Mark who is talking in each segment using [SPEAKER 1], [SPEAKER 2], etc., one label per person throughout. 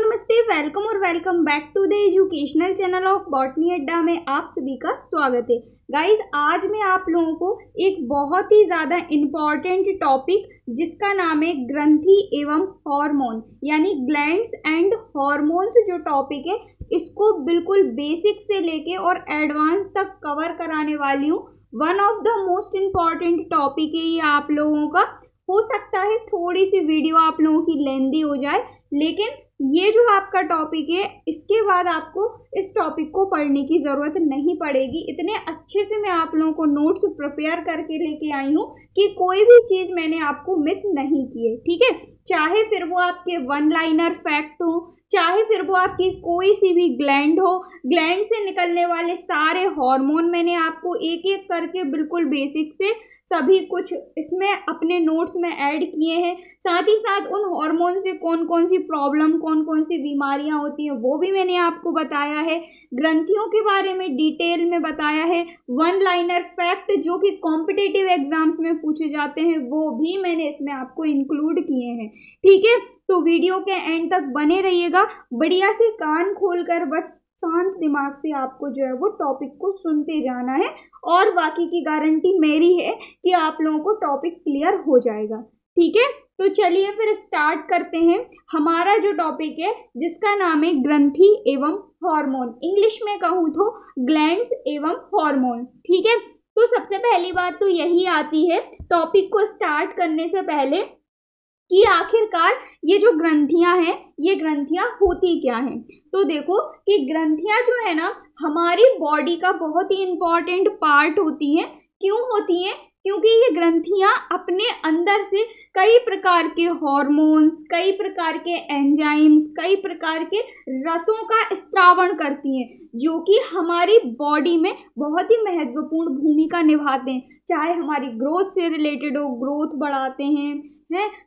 [SPEAKER 1] नमस्ते, वेलकम और welcome back to the educational channel of botany Adda में आप सभी का स्वागत है। गाइस, आज मैं आप लोगों को एक बहुत ही ज़्यादा इम्पॉर्टेंट टॉपिक जिसका नाम है ग्रंथि एवं हार्मोन यानी ग्लैंड्स एंड हार्मोन्स जो टॉपिक है इसको बिल्कुल बेसिक से लेके और एडवांस तक कवर कराने वाली हूँ। One of the most important topic है ये आप लोगों का। हो सकता है थोड़ी सी वीडियो आप लोगों की लेंदी हो जाए, लेकिन ये जो आपका टॉपिक है इसके बाद आपको इस टॉपिक को पढ़ने की ज़रूरत नहीं पड़ेगी। इतने अच्छे से मैं आप लोगों को नोट्स प्रिपेयर करके लेके आई हूँ कि कोई भी चीज़ मैंने आपको मिस नहीं की है। ठीक है, चाहे फिर वो आपके वन लाइनर फैक्ट हो, चाहे फिर वो आपकी कोई सी भी ग्लैंड हो, ग्लैंड से निकलने वाले सारे हार्मोन मैंने आपको एक एक करके बिल्कुल बेसिक से सभी कुछ इसमें अपने नोट्स में ऐड किए हैं। साथ ही साथ उन हार्मोन से कौन कौन सी प्रॉब्लम, कौन कौन सी बीमारियां होती हैं वो भी मैंने आपको बताया है। ग्रंथियों के बारे में डिटेल में बताया है। वन लाइनर फैक्ट जो कि कॉम्पिटिटिव एग्जाम्स में पूछे जाते हैं वो भी मैंने इसमें आपको इंक्लूड किए हैं। ठीक है, तो वीडियो के एंड तक बने रहिएगा। बढ़िया से कान खोलकर बस शांत दिमाग से आपको जो है वो टॉपिक को सुनते जाना है और बाकी की गारंटी मेरी है कि आप लोगों को टॉपिक क्लियर हो जाएगा। ठीक है, तो चलिए फिर स्टार्ट करते हैं। हमारा जो टॉपिक है जिसका नाम है ग्रंथि एवं हार्मोन, इंग्लिश में कहूँ तो ग्लैंड्स एवं हार्मोन्स। ठीक है, तो सबसे पहली बात तो यही आती है टॉपिक को स्टार्ट करने से पहले कि आखिरकार ये जो ग्रंथियां हैं ये ग्रंथियां होती क्या हैं। तो देखो कि ग्रंथियां जो है ना हमारी बॉडी का बहुत ही इम्पॉर्टेंट पार्ट होती हैं। क्यों होती हैं? क्योंकि ये ग्रंथियां अपने अंदर से कई प्रकार के हार्मोन्स, कई प्रकार के एंजाइम्स, कई प्रकार के रसों का स्त्रावण करती हैं जो कि हमारी बॉडी में बहुत ही महत्वपूर्ण भूमिका निभाते हैं। चाहे हमारी ग्रोथ से रिलेटेड हो, ग्रोथ बढ़ाते हैं,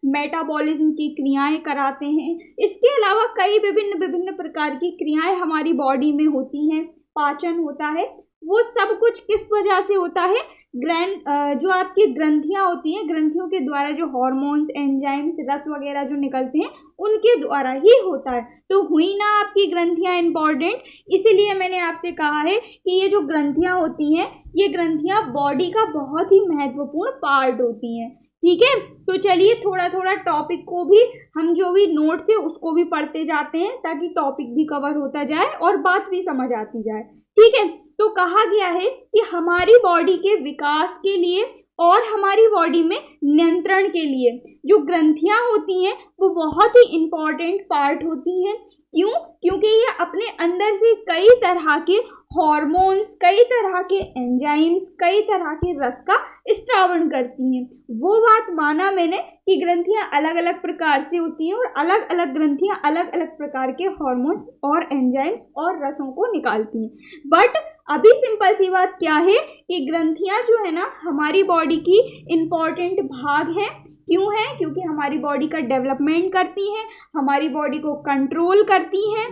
[SPEAKER 1] मेटाबॉलिज्म की क्रियाएं कराते हैं। इसके अलावा कई विभिन्न प्रकार की क्रियाएं हमारी बॉडी में होती हैं। पाचन होता है, वो सब कुछ किस वजह से होता है? जो आपकी ग्रंथियां होती हैं, ग्रंथियों के द्वारा जो हार्मोन्स, एंजाइम्स, रस वगैरह जो निकलते हैं उनके द्वारा ही होता है। तो हुई ना आपकी ग्रंथियां इंपॉर्टेंट, इसीलिए मैंने आपसे कहा है कि ये जो ग्रंथियां होती हैं ये ग्रंथियां बॉडी का बहुत ही महत्वपूर्ण पार्ट होती हैं। ठीक है, तो चलिए थोड़ा थोड़ा टॉपिक को भी हम जो भी नोट्स है उसको भी पढ़ते जाते हैं ताकि टॉपिक भी कवर होता जाए और बात भी समझ आती जाए। ठीक है, तो कहा गया है कि हमारी बॉडी के विकास के लिए और हमारी बॉडी में नियंत्रण के लिए जो ग्रंथियां होती हैं वो बहुत ही इम्पॉर्टेंट पार्ट होती हैं। क्यों? क्योंकि ये अपने अंदर से कई तरह के हार्मोन्स, कई तरह के एंजाइम्स, कई तरह के रस का स्त्रावण करती हैं। वो बात माना मैंने कि ग्रंथियां अलग अलग प्रकार से होती हैं और अलग अलग ग्रंथियां अलग अलग प्रकार के हार्मोन्स और एंजाइम्स और रसों को निकालती हैं। बट अभी सिंपल सी बात क्या है कि ग्रंथियां जो है ना हमारी बॉडी की इम्पॉर्टेंट भाग हैं। क्यों है? क्योंकि हमारी बॉडी का डेवलपमेंट करती हैं, हमारी बॉडी को कंट्रोल करती हैं।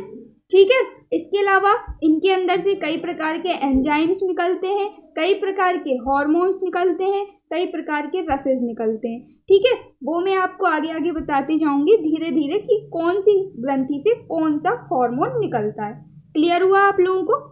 [SPEAKER 1] ठीक है, इसके अलावा इनके अंदर से कई प्रकार के एंजाइम्स निकलते हैं, कई प्रकार के हार्मोन्स निकलते हैं, कई प्रकार के रसेस निकलते हैं। ठीक है, वो मैं आपको आगे आगे बताती जाऊंगी धीरे धीरे कि कौन सी ग्रंथि से कौन सा हार्मोन निकलता है। क्लियर हुआ आप लोगों को?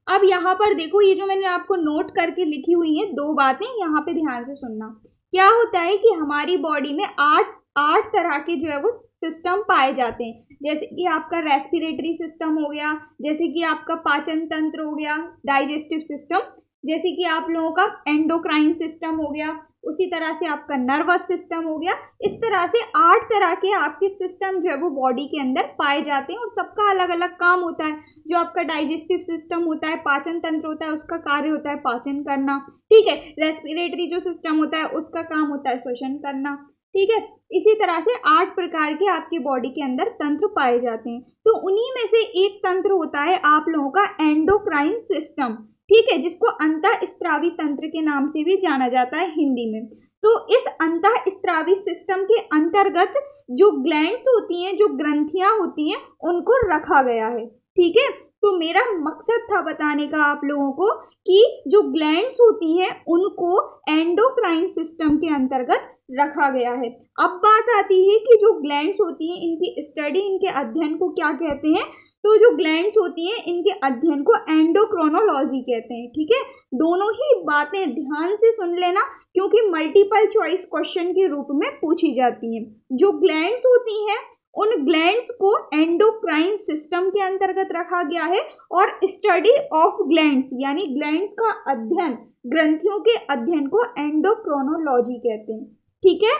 [SPEAKER 1] अब यहाँ पर देखो, ये जो मैंने आपको नोट करके लिखी हुई है दो बातें, यहाँ पे ध्यान से सुनना। क्या होता है कि हमारी बॉडी में आठ तरह के जो है वो सिस्टम पाए जाते हैं। जैसे कि आपका रेस्पिरेटरी सिस्टम हो गया, जैसे कि आपका पाचन तंत्र हो गया, डाइजेस्टिव सिस्टम, जैसे कि आप लोगों का एंडोक्राइन सिस्टम हो गया, उसी तरह से आपका नर्वस सिस्टम हो गया। इस तरह से 8 तरह के आपके सिस्टम जो है वो बॉडी के अंदर पाए जाते हैं और सबका अलग अलग काम होता है। जो आपका डाइजेस्टिव सिस्टम होता है, पाचन तंत्र होता है, उसका कार्य होता है पाचन करना। ठीक है, रेस्पिरेटरी जो सिस्टम होता है उसका काम होता है श्वसन करना। ठीक है, इसी तरह से 8 प्रकार के आपकी बॉडी के अंदर तंत्र पाए जाते हैं। तो उन्हीं में से एक तंत्र होता है आप लोगों का एंडोक्राइन सिस्टम। ठीक है, जिसको अंतःस्त्रावी तंत्र के नाम से भी जाना जाता है हिंदी में। तो इस अंतःस्त्रावी सिस्टम के अंतर्गत जो ग्लैंड्स होती हैं, जो ग्रंथियां होती हैं, उनको रखा गया है। ठीक है, तो मेरा मकसद था बताने का आप लोगों को कि जो ग्लैंड्स होती हैं उनको एंडोक्राइन सिस्टम के अंतर्गत रखा गया है। अब बात आती है कि जो ग्लैंड्स होती हैं इनकी स्टडी, इनके अध्ययन को क्या कहते हैं। तो जो ग्लैंड्स होती हैं इनके अध्ययन को एंडोक्रोनोलॉजी कहते हैं। ठीक है, दोनों ही बातें ध्यान से सुन लेना क्योंकि मल्टीपल चॉइस क्वेश्चन के रूप में पूछी जाती हैं। जो ग्लैंड्स होती हैं उन ग्लैंड्स को एंडोक्राइन सिस्टम के अंतर्गत रखा गया है और स्टडी ऑफ ग्लैंड्स यानी ग्लैंड्स का अध्ययन, ग्रंथियों के अध्ययन को एंडोक्रोनोलॉजी कहते हैं। ठीक है,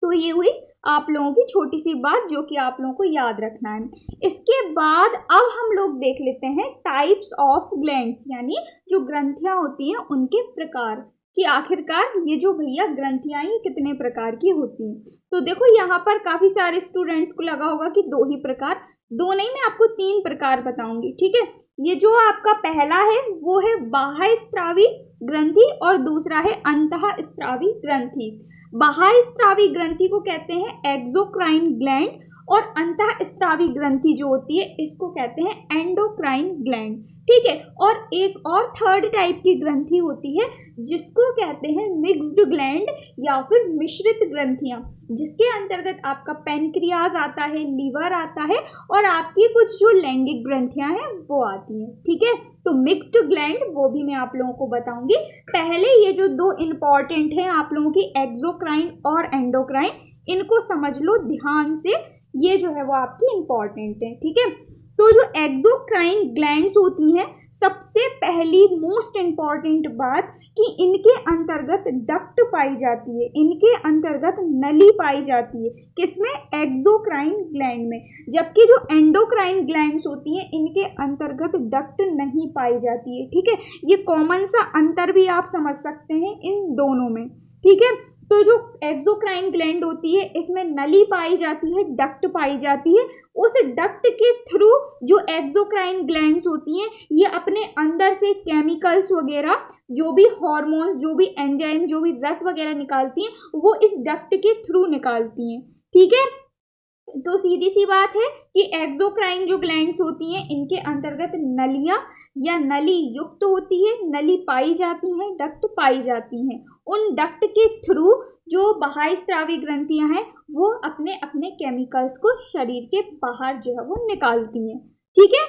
[SPEAKER 1] तो ये हुई आप लोगों की छोटी सी बात जो कि आप लोगों को याद रखना है। इसके बाद अब हम लोग देख लेते हैं टाइप्स ऑफ ग्लैंड्स यानी जो ग्रंथियां होती हैं उनके प्रकार कि आखिरकार ये जो भैया ग्रंथियां ये कितने प्रकार की होती हैं। तो देखो यहाँ पर काफी सारे स्टूडेंट्स को लगा होगा कि दो ही प्रकार, दो नहीं, मैं आपको 3 प्रकार बताऊंगी। ठीक है, ये जो आपका पहला है वो है बाह्य स्त्रावी ग्रंथि और दूसरा है अंतः स्त्रावी ग्रंथि। बाह्य स्त्रावी ग्रंथि को कहते हैं एक्सोक्राइन ग्लैंड और अंतः स्त्रावी ग्रंथि जो होती है इसको कहते हैं एंडोक्राइन ग्लैंड। ठीक है, और एक और थर्ड टाइप की ग्रंथि होती है जिसको कहते हैं मिक्स्ड ग्लैंड या फिर मिश्रित ग्रंथियां, जिसके अंतर्गत आपका पैनक्रियाज आता है, लीवर आता है और आपकी कुछ जो लैंगिक ग्रंथियां हैं वो आती हैं। ठीक है, तो मिक्स्ड ग्लैंड वो भी मैं आप लोगों को बताऊंगी। पहले ये जो 2 इंपॉर्टेंट हैं आप लोगों की एक्सोक्राइन और एंडोक्राइन, इनको समझ लो ध्यान से, ये जो है वो आपकी इंपॉर्टेंट है। ठीक है, तो जो एक्सोक्राइन ग्लैंड्स होती हैं सबसे पहली मोस्ट इंपॉर्टेंट बात कि इनके अंतर्गत डक्ट पाई जाती है, इनके अंतर्गत नली पाई जाती है। किसमें? एक्सोक्राइन ग्लैंड में। जबकि जो एंडोक्राइन ग्लैंड्स होती हैं इनके अंतर्गत डक्ट नहीं पाई जाती है। ठीक है, ये कॉमन सा अंतर भी आप समझ सकते हैं इन दोनों में। ठीक है, तो जो एक्सोक्राइन ग्लैंड होती है इसमें नली पाई जाती है, डक्ट पाई जाती है। उस डक्ट के थ्रू जो एक्सोक्राइन ग्लैंड्स होती हैं ये अपने अंदर से केमिकल्स वगैरह, जो भी हार्मोन्स, जो भी एंजाइम, जो भी रस वगैरह निकालती हैं वो इस डक्ट के थ्रू निकालती हैं। ठीक है, तो सीधी सी बात है कि एक्सोक्राइन जो ग्लैंड्स होती हैं इनके अंतर्गत नलियां या नली युक्त होती है, नली पाई जाती हैं, डक्ट पाई जाती हैं। उन डक्ट के थ्रू जो बाह्य स्त्रावी ग्रंथियां हैं वो अपने अपने केमिकल्स को शरीर के बाहर जो है वो निकालती हैं। ठीक है,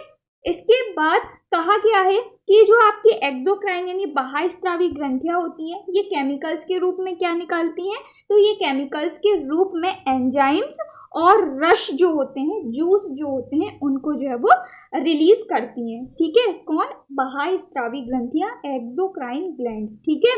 [SPEAKER 1] इसके बाद कहा गया है कि जो आपकी एक्सोक्राइन यानी बाह्य स्त्रावी ग्रंथियां होती हैं ये केमिकल्स के रूप में क्या निकालती हैं, तो ये केमिकल्स के रूप में एंजाइम्स और रस जो होते हैं, जूस जो होते हैं, उनको जो है वो रिलीज करती हैं। ठीक है, कौन? बाह्य स्त्रावी ग्रंथियां, एक्सोक्राइन ग्लैंड। ठीक है,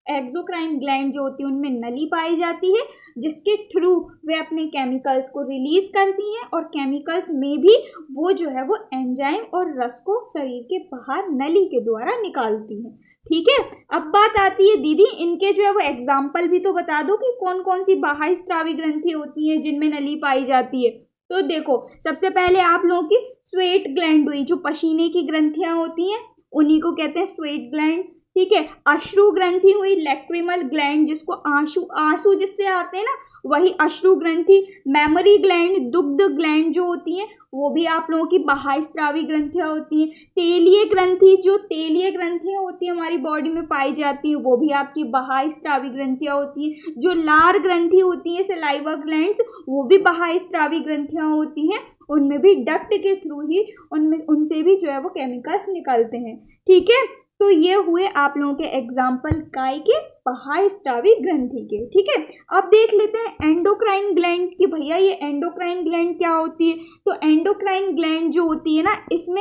[SPEAKER 1] एक्सोक्राइन ग्लैंड जो होती है उनमें नली पाई जाती है जिसके थ्रू वे अपने केमिकल्स को रिलीज करती हैं और केमिकल्स में भी वो जो है वो एंजाइम और रस को शरीर के बाहर नली के द्वारा निकालती हैं। ठीक है, अब बात आती है दीदी इनके जो है वो एग्जाम्पल भी तो बता दो कि कौन कौन सी बाह्य स्त्रावी ग्रंथि होती हैं जिनमें नली पाई जाती है। तो देखो, सबसे पहले आप लोगों की स्वेट ग्लैंड हुई, जो पसीने की ग्रंथियां होती हैं उन्हीं को कहते हैं स्वेट ग्लैंड। ठीक है, अश्रु ग्रंथि हुई, लैक्रिमल ग्लैंड जिसको आंसू जिससे आते हैं ना वही अश्रु ग्रंथि। मेमोरी ग्लैंड, दुग्ध ग्लैंड जो होती हैं वो भी आप लोगों की बाह्य स्त्रावी ग्रंथियां होती हैं। तेलीय ग्रंथि, जो तेलीय ग्रंथियां होती हैं हमारी बॉडी में पाई जाती हैं वो भी आपकी बाह्य स्त्रावी ग्रंथियां होती हैं। जो लार ग्रंथि होती है, सलाइवा ग्लैंड्स, वो भी बाह्य स्त्रावी ग्रंथियां होती हैं। उनमें भी डक्ट के थ्रू ही उनसे भी जो है वो केमिकल्स निकलते हैं। ठीक है, तो ये हुए आप लोगों के एग्जाम्पल काय के? बाह्य स्त्रावी ग्रंथि के। ठीक है, अब देख लेते हैं एंडोक्राइन ग्लैंड कि भैया ये एंडोक्राइन ग्लैंड क्या होती है। तो एंडोक्राइन ग्लैंड जो होती है ना इसमें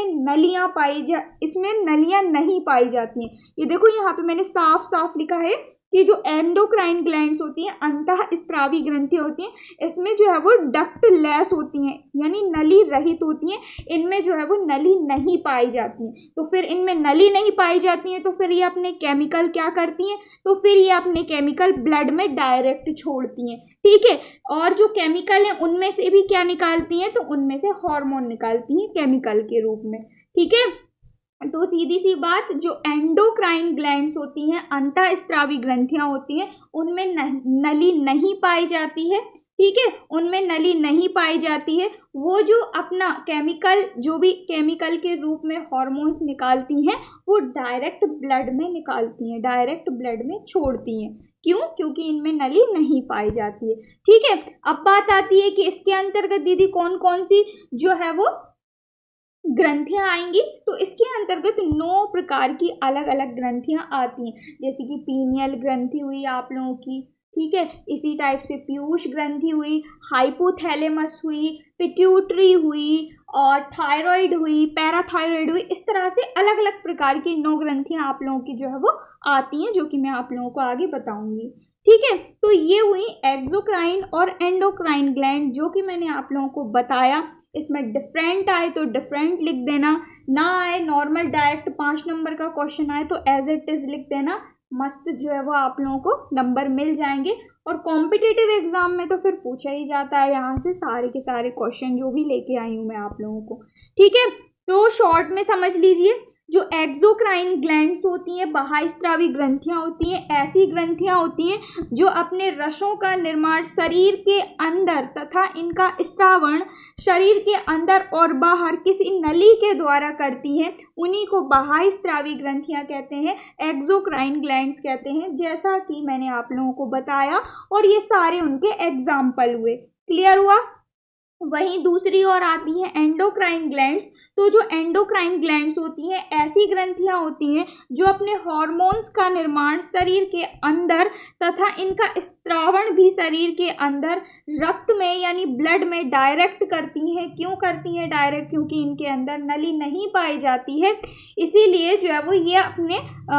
[SPEAKER 1] इसमें नलियां नहीं पाई जाती हैं। ये देखो यहाँ पे मैंने साफ साफ लिखा है कि जो एंडोक्राइन ग्लैंड्स होती हैं, अंतः स्त्रावी ग्रंथियां होती हैं, इसमें जो है वो डक्ट लेस होती हैं यानी नली रहित होती हैं। इनमें जो है वो नली नहीं पाई जाती है। तो फिर इनमें नली नहीं पाई जाती है तो फिर ये अपने केमिकल क्या करती हैं, तो फिर ये अपने केमिकल ब्लड में डायरेक्ट छोड़ती हैं। ठीक है, और जो केमिकल है उनमें से भी क्या निकालती हैं, तो उनमें से हार्मोन निकालती हैं केमिकल के रूप में। ठीक है, तो सीधी सी बात, जो एंडोक्राइन ग्लैंड्स होती हैं, अंतः स्त्रावी ग्रंथियां होती हैं, उनमें नली नहीं पाई जाती है। ठीक है, उनमें नली नहीं पाई जाती है। वो जो अपना केमिकल, जो भी केमिकल के रूप में हार्मोन्स निकालती हैं वो डायरेक्ट ब्लड में निकालती हैं, डायरेक्ट ब्लड में छोड़ती हैं। क्यों? क्योंकि इनमें नली नहीं पाई जाती है। ठीक है, अब बात आती है कि इसके अंतर्गत दीदी कौन कौन सी जो है वो ग्रंथियां आएंगी। तो इसके अंतर्गत 9 प्रकार की अलग अलग ग्रंथियां आती हैं, जैसे कि पीनियल ग्रंथि हुई आप लोगों की, ठीक है, इसी टाइप से पीयूष ग्रंथि हुई, हाइपोथैलेमस हुई, पिट्यूटरी हुई, और थायराइड हुई, पैराथायराइड हुई। इस तरह से अलग अलग प्रकार की 9 ग्रंथियां आप लोगों की जो है वो आती हैं, जो कि मैं आप लोगों को आगे बताऊंगी। ठीक है, तो ये हुई एक्सोक्राइन और एंडोक्राइन ग्लैंड, जो कि मैंने आप लोगों को बताया। इसमें डिफरेंट आए तो डिफरेंट लिख देना, ना आए नॉर्मल डायरेक्ट 5 नंबर का क्वेश्चन आए तो एज इट इज लिख देना, मस्त जो है वो आप लोगों को नंबर मिल जाएंगे। और कॉम्पिटिटिव एग्जाम में तो फिर पूछा ही जाता है यहाँ से सारे के सारे क्वेश्चन जो भी लेके आई हूँ मैं आप लोगों को। ठीक है, तो शॉर्ट में समझ लीजिए, जो एक्सोक्राइन ग्लैंड्स होती हैं, बाह्यस्रावी ग्रंथियां होती हैं, ऐसी ग्रंथियां होती हैं जो अपने रसों का निर्माण शरीर के अंदर तथा इनका स्त्रावण शरीर के अंदर और बाहर किसी नली के द्वारा करती हैं, उन्हीं को बाह्यस्रावी ग्रंथियां कहते हैं, एक्सोक्राइन ग्लैंड्स कहते हैं, जैसा कि मैंने आप लोगों को बताया। और ये सारे उनके एग्जाम्पल हुए। क्लियर हुआ? वहीं दूसरी ओर आती हैं एंडोक्राइन ग्लैंड्स। तो जो एंडोक्राइन ग्लैंड्स होती हैं, ऐसी ग्रंथियां होती हैं जो अपने हार्मोन्स का निर्माण शरीर के अंदर तथा इनका स्त्रावण भी शरीर के अंदर रक्त में यानी ब्लड में डायरेक्ट करती हैं। क्यों करती हैं डायरेक्ट? क्योंकि इनके अंदर नली नहीं पाई जाती है, इसीलिए जो है वो ये अपने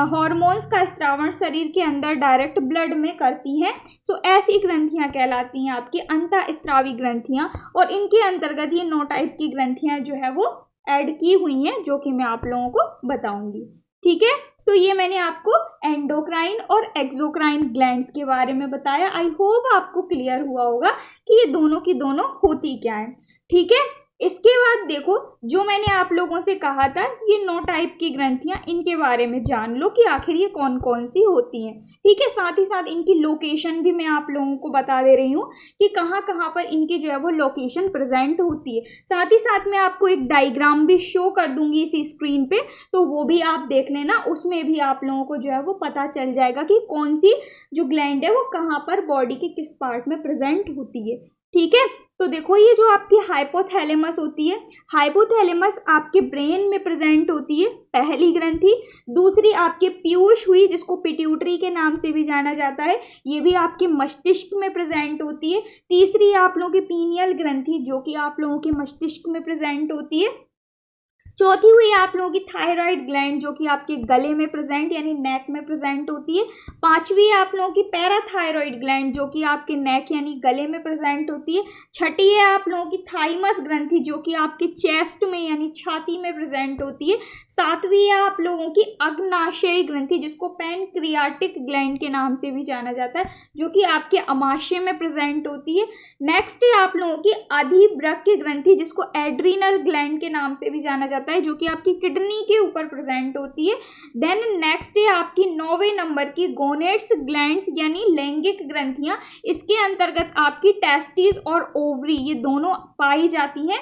[SPEAKER 1] हार्मोन्स का स्त्रावण शरीर के अंदर डायरेक्ट ब्लड में करती हैं। तो ऐसी ग्रंथियां कहलाती हैं आपकी अंतःस्रावी ग्रंथियां। और इनके अंतर्गत ये 9 टाइप की ग्रंथियां जो है वो ऐड की हुई हैं, जो कि मैं आप लोगों को बताऊंगी। ठीक है, तो ये मैंने आपको एंडोक्राइन और एक्सोक्राइन ग्लैंड्स के बारे में बताया। आई होप आपको क्लियर हुआ होगा कि ये दोनों की दोनों होती क्या है। ठीक है, इसके बाद देखो, जो मैंने आप लोगों से कहा था ये 9 टाइप की ग्रंथियां, इनके बारे में जान लो कि आखिर ये कौन कौन सी होती हैं। ठीक है, साथ ही साथ इनकी लोकेशन भी मैं आप लोगों को बता दे रही हूँ कि कहाँ कहाँ पर इनकी जो है वो लोकेशन प्रेजेंट होती है। साथ ही साथ मैं आपको एक डायग्राम भी शो कर दूंगी इसी स्क्रीन पे, तो वो भी आप देख लेना, उसमें भी आप लोगों को जो है वो पता चल जाएगा कि कौन सी जो ग्लैंड है वो कहाँ पर बॉडी के किस पार्ट में प्रेजेंट होती है। ठीक है, तो देखो ये जो आपकी हाइपोथैलेमस होती है, हाइपोथैलेमस आपके ब्रेन में प्रेजेंट होती है, पहली ग्रंथि। दूसरी आपके पीयूष हुई, जिसको पिट्यूटरी के नाम से भी जाना जाता है, ये भी आपके मस्तिष्क में प्रेजेंट होती है। तीसरी आप लोगों की पीनियल ग्रंथि, जो कि आप लोगों के मस्तिष्क में प्रेजेंट होती है। चौथी हुई आप लोगों की थायराइड ग्लैंड, जो कि आपके गले में प्रेजेंट यानी नेक में प्रेजेंट होती है। पांचवी आप लोगों की पैराथायराइड ग्लैंड, जो कि आपके नेक यानी गले में प्रेजेंट होती है। छठी है आप लोगों की थाइमस ग्रंथि, जो कि आपके चेस्ट में यानी छाती में प्रेजेंट होती है। सातवीं है आप लोगों की अग्नाशय ग्रंथि, जिसको पैनक्रियाटिक ग्लैंड के नाम से भी जाना जाता है, जो कि आपके अमाशय में प्रेजेंट होती है। नेक्स्ट है आप लोगों की अधिवृक्क ग्रंथि, जिसको एड्रीनल ग्लैंड के नाम से भी जाना जाता है, जो कि आपकी किडनी के ऊपर प्रेजेंट होती है। देन नेक्स्ट है आपकी 9वें नंबर की गोनेड्स ग्लैंड्स यानी लैंगिक ग्रंथियां। इसके अंतर्गत आपकी टेस्टिस और ओवरी ये दोनों पाई जाती हैं।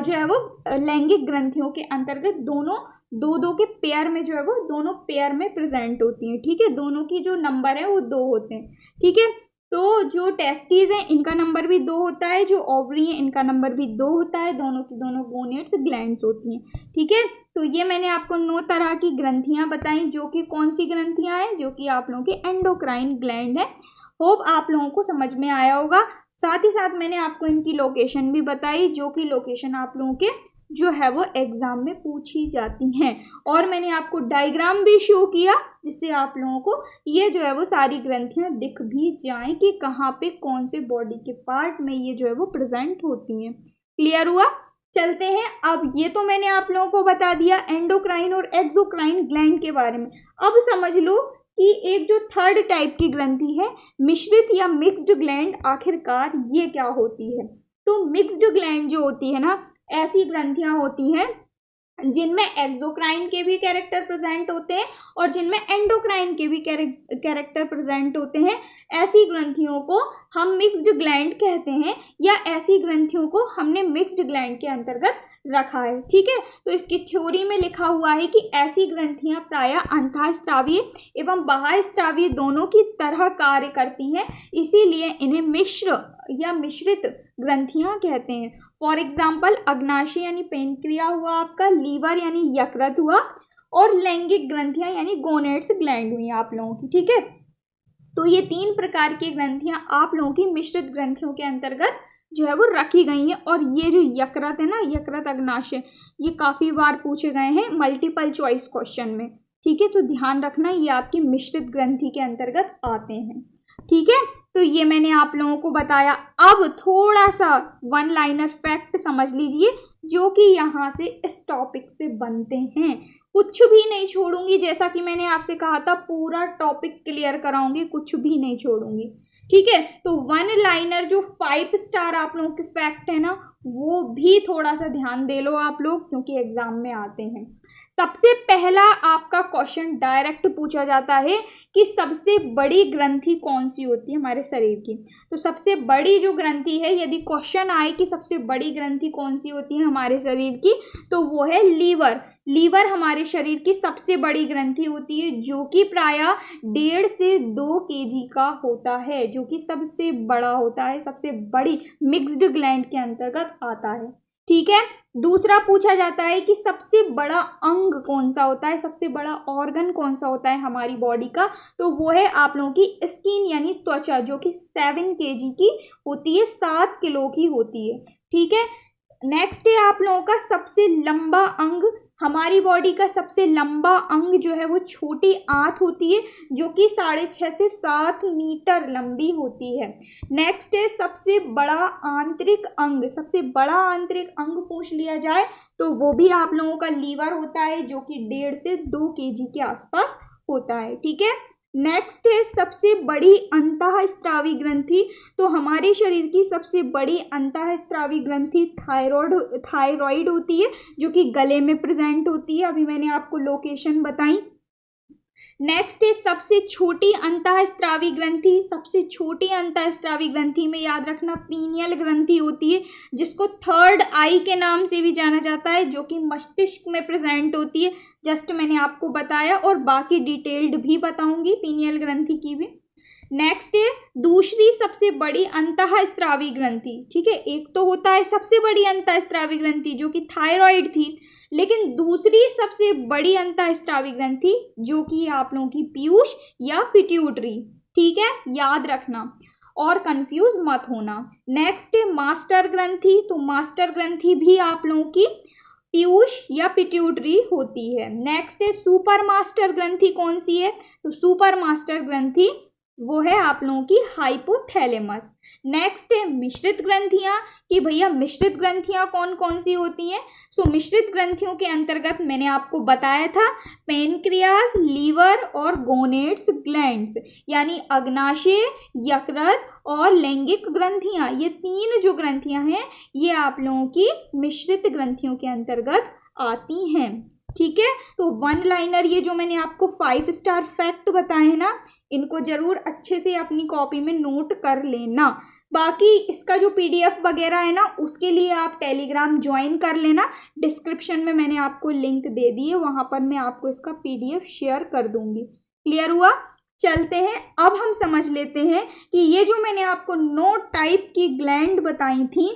[SPEAKER 1] जो है वो लैंगिक ग्रंथियों के अंतर्गत दोनों दो के पेयर में जो है वो दोनों पेयर में प्रेजेंट होती हैं। ठीक है, दोनों की जो नंबर है वो 2 होते हैं। ठीक है, तो जो टेस्टिस हैं इनका नंबर भी 2 होता है, जो ओवरी हैं इनका नंबर भी 2 होता है, दोनों की दोनों गोनेड्स ग्लैंड्स होती हैं। ठीक है, तो ये मैंने आपको 9 तरह की ग्रंथियां बताई, जो कि कौन सी ग्रंथियां हैं, जो कि आप लोगों की एंडोक्राइन ग्लैंड है। होप आप लोगों को समझ में आया होगा। साथ ही साथ मैंने आपको इनकी लोकेशन भी बताई, जो कि लोकेशन आप लोगों के जो है वो एग्जाम में पूछी जाती हैं। और मैंने आपको डायग्राम भी शो किया, जिससे आप लोगों को ये जो है वो सारी ग्रंथियां दिख भी जाएं कि कहाँ पे कौन से बॉडी के पार्ट में ये जो है वो प्रेजेंट होती हैं। क्लियर हुआ? चलते हैं, अब ये तो मैंने आप लोगों को बता दिया एंडोक्राइन और एक्सोक्राइन ग्लैंड के बारे में। अब समझ लो कि एक जो थर्ड टाइप की ग्रंथि है, मिश्रित या मिक्स्ड ग्लैंड, आखिरकार ये क्या होती है। तो मिक्स्ड ग्लैंड जो होती है ना, ऐसी ग्रंथियां होती हैं जिनमें एक्सोक्राइन के भी कैरेक्टर प्रेजेंट होते हैं और जिनमें एंडोक्राइन के भी कैरेक्टर प्रेजेंट होते हैं। ऐसी ग्रंथियों को हम मिक्स्ड ग्लैंड कहते हैं, या ऐसी ग्रंथियों को हमने मिक्स्ड ग्लैंड के अंतर्गत रखा है। ठीक है, तो इसकी थ्योरी में लिखा हुआ है कि ऐसी ग्रंथियां प्रायः अंतःस्रावीय एवं बाह्यस्रावीय दोनों की तरह कार्य करती हैं, इसीलिए इन्हें मिश्र या मिश्रित ग्रंथियां कहते हैं। फॉर एग्जाम्पल अग्नाशय यानी पेनक्रिया हुआ आपका, लीवर यानी यकृत हुआ, और लैंगिक ग्रंथियां यानी गोनेड्स ग्लैंड हुई आप लोगों की। ठीक है, तो ये 3 प्रकार की ग्रंथियां आप लोगों की मिश्रित ग्रंथियों के अंतर्गत जो है वो रखी गई हैं। और ये जो यकृत है ना, यकृत अग्नाशय, ये काफ़ी बार पूछे गए हैं मल्टीपल चॉइस क्वेश्चन में। ठीक है, तो ध्यान रखना ये आपकी मिश्रित ग्रंथि के अंतर्गत आते हैं। ठीक है, तो ये मैंने आप लोगों को बताया। अब थोड़ा सा वन लाइनर फैक्ट समझ लीजिए जो कि यहाँ से इस टॉपिक से बनते हैं। कुछ भी नहीं छोड़ूंगी, जैसा कि मैंने आपसे कहा था पूरा टॉपिक क्लियर कराऊंगी, कुछ भी नहीं छोड़ूंगी। ठीक है, तो वन लाइनर जो 5 स्टार आप लोगों के फैक्ट है ना, वो भी थोड़ा सा ध्यान दे लो आप लोग, क्योंकि एग्जाम में आते हैं। सबसे पहला आपका क्वेश्चन डायरेक्ट पूछा जाता है कि सबसे बड़ी ग्रंथि कौन सी होती है हमारे शरीर की। तो सबसे बड़ी जो ग्रंथि है, यदि क्वेश्चन आए कि सबसे बड़ी ग्रंथि कौन सी होती है हमारे शरीर की, तो वो है लीवर। लीवर हमारे शरीर की सबसे बड़ी ग्रंथि होती है, जो कि प्रायः 1.5 से 2 kg का होता है, जो कि सबसे बड़ा होता है, सबसे बड़ी मिक्स्ड ग्लैंड के अंतर्गत आता है। ठीक है, दूसरा पूछा जाता है कि सबसे बड़ा अंग कौन सा होता है, सबसे बड़ा ऑर्गन कौन सा होता है हमारी बॉडी का, तो वो है आप लोगों की स्किन यानी त्वचा, जो कि 7 kg की होती है, 7 किलो की होती है। ठीक है, नेक्स्ट है आप लोगों का सबसे लंबा अंग। हमारी बॉडी का सबसे लंबा अंग जो है वो छोटी आंत होती है, जो कि 6.5 से 7 मीटर लंबी होती है। नेक्स्ट है सबसे बड़ा आंतरिक अंग। सबसे बड़ा आंतरिक अंग पूछ लिया जाए तो वो भी आप लोगों का लीवर होता है, जो कि 1.5 से 2 kg के आसपास होता है। ठीक है, नेक्स्ट है सबसे बड़ी अंतःस्रावी ग्रंथि। तो हमारे शरीर की सबसे बड़ी अंतःस्रावी ग्रंथि थायराइड होती है, जो कि गले में प्रेजेंट होती है। अभी मैंने आपको लोकेशन बताई। नेक्स्ट है सबसे छोटी अंतःस्रावी ग्रंथि। सबसे छोटी अंतःस्रावी ग्रंथि में याद रखना पीनियल ग्रंथि होती है, जिसको थर्ड आई के नाम से भी जाना जाता है, जो कि मस्तिष्क में प्रेजेंट होती है। जस्ट मैंने आपको बताया, और बाकी डिटेल्ड भी बताऊंगी पीनियल ग्रंथि की भी। नेक्स्ट है दूसरी सबसे बड़ी अंतःस्रावी ग्रंथि। ठीक है, एक तो होता है सबसे बड़ी अंतःस्रावी ग्रंथि जो कि थायराइड थी, लेकिन दूसरी सबसे बड़ी अंतःस्रावी ग्रंथि जो कि आप लोगों की पीयूष या पिट्यूटरी। ठीक है, याद रखना और कंफ्यूज मत होना। नेक्स्ट है मास्टर ग्रंथि। तो मास्टर ग्रंथि भी आप लोगों की पीयूष या पिट्यूटरी होती है। नेक्स्ट है सुपर मास्टर ग्रंथि। कौन सी है? तो सुपर मास्टर ग्रंथि वो है आप लोगों की हाइपोथैलेमस। नेक्स्ट है मिश्रित ग्रंथियां, कि भैया मिश्रित ग्रंथियां कौन कौन सी होती हैं। सो मिश्रित ग्रंथियों के अंतर्गत मैंने आपको बताया था पेनक्रियास, लीवर और गोनेड्स ग्लैंड्स, यानी अग्नाशय, यकृत और लैंगिक ग्रंथियां। ये 3 जो ग्रंथियां हैं ये आप लोगों की मिश्रित ग्रंथियों के अंतर्गत आती हैं। ठीक है, तो वन लाइनर ये जो मैंने आपको 5 स्टार फैक्ट बताए हैं ना, इनको जरूर अच्छे से अपनी कॉपी में नोट कर लेना। बाकी इसका जो PDF वगैरह है ना, उसके लिए आप टेलीग्राम ज्वाइन कर लेना। डिस्क्रिप्शन में मैंने आपको लिंक दे दी है, वहाँ पर मैं आपको इसका PDF शेयर कर दूंगी। क्लियर हुआ? चलते हैं, अब हम समझ लेते हैं कि ये जो मैंने आपको 9 टाइप की ग्लैंड बताई थी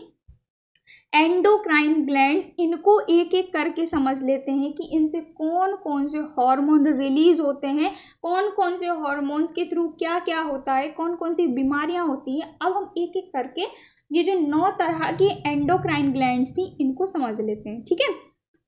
[SPEAKER 1] एंडोक्राइन ग्लैंड, इनको एक एक करके समझ लेते हैं कि इनसे कौन कौन से हार्मोन रिलीज होते हैं, कौन कौन से हार्मोन्स के थ्रू क्या क्या होता है, कौन कौन सी बीमारियां होती हैं। अब हम एक एक करके ये जो 9 तरह की एंडोक्राइन ग्लैंड्स थी इनको समझ लेते हैं। ठीक है,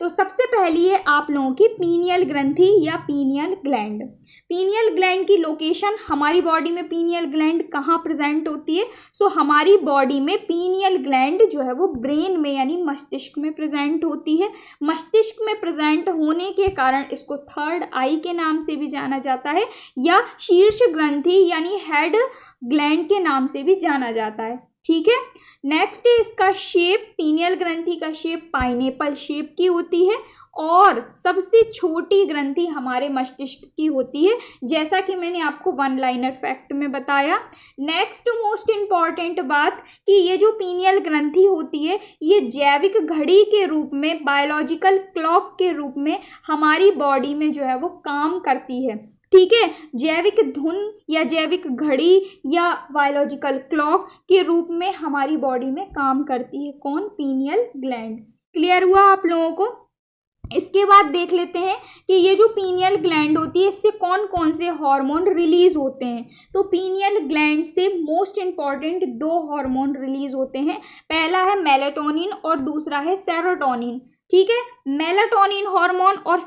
[SPEAKER 1] तो सबसे पहली है आप लोगों की पीनियल ग्रंथि या पीनियल ग्लैंड। पीनियल ग्लैंड की लोकेशन, हमारी बॉडी में पीनियल ग्लैंड कहाँ प्रेजेंट होती है? सो हमारी बॉडी में पीनियल ग्लैंड जो है वो ब्रेन में यानी मस्तिष्क में प्रेजेंट होती है। मस्तिष्क में प्रेजेंट होने के कारण इसको थर्ड आई के नाम से भी जाना जाता है, या शीर्ष ग्रंथि यानी हेड ग्लैंड के नाम से भी जाना जाता है। ठीक है। नेक्स्ट है इसका शेप, पीनियल ग्रंथि का शेप पाइनएप्पल शेप की होती है और सबसे छोटी ग्रंथि हमारे मस्तिष्क की होती है, जैसा कि मैंने आपको वन लाइनर फैक्ट में बताया। नेक्स्ट मोस्ट इम्पॉर्टेंट बात कि ये जो पीनियल ग्रंथि होती है ये जैविक घड़ी के रूप में, बायोलॉजिकल क्लॉक के रूप में हमारी बॉडी में जो है वो काम करती है, ठीक है। जैविक धुन या जैविक घड़ी या बायोलॉजिकल क्लॉक के रूप में हमारी बॉडी में काम करती है। कौन? Pineal gland. क्लियर हुआ आप लोगों को? इसके बाद देख लेते हैं कि ये जो पीनियल ग्लैंड होती है इससे कौन कौन से हार्मोन रिलीज होते हैं। तो पीनियल ग्लैंड से मोस्ट इम्पॉर्टेंट दो हार्मोन रिलीज होते हैं, पहला है मेलाटोनिन और दूसरा है सेरोटोनिन, ठीक है। मेलाटोनिन हार्मोन और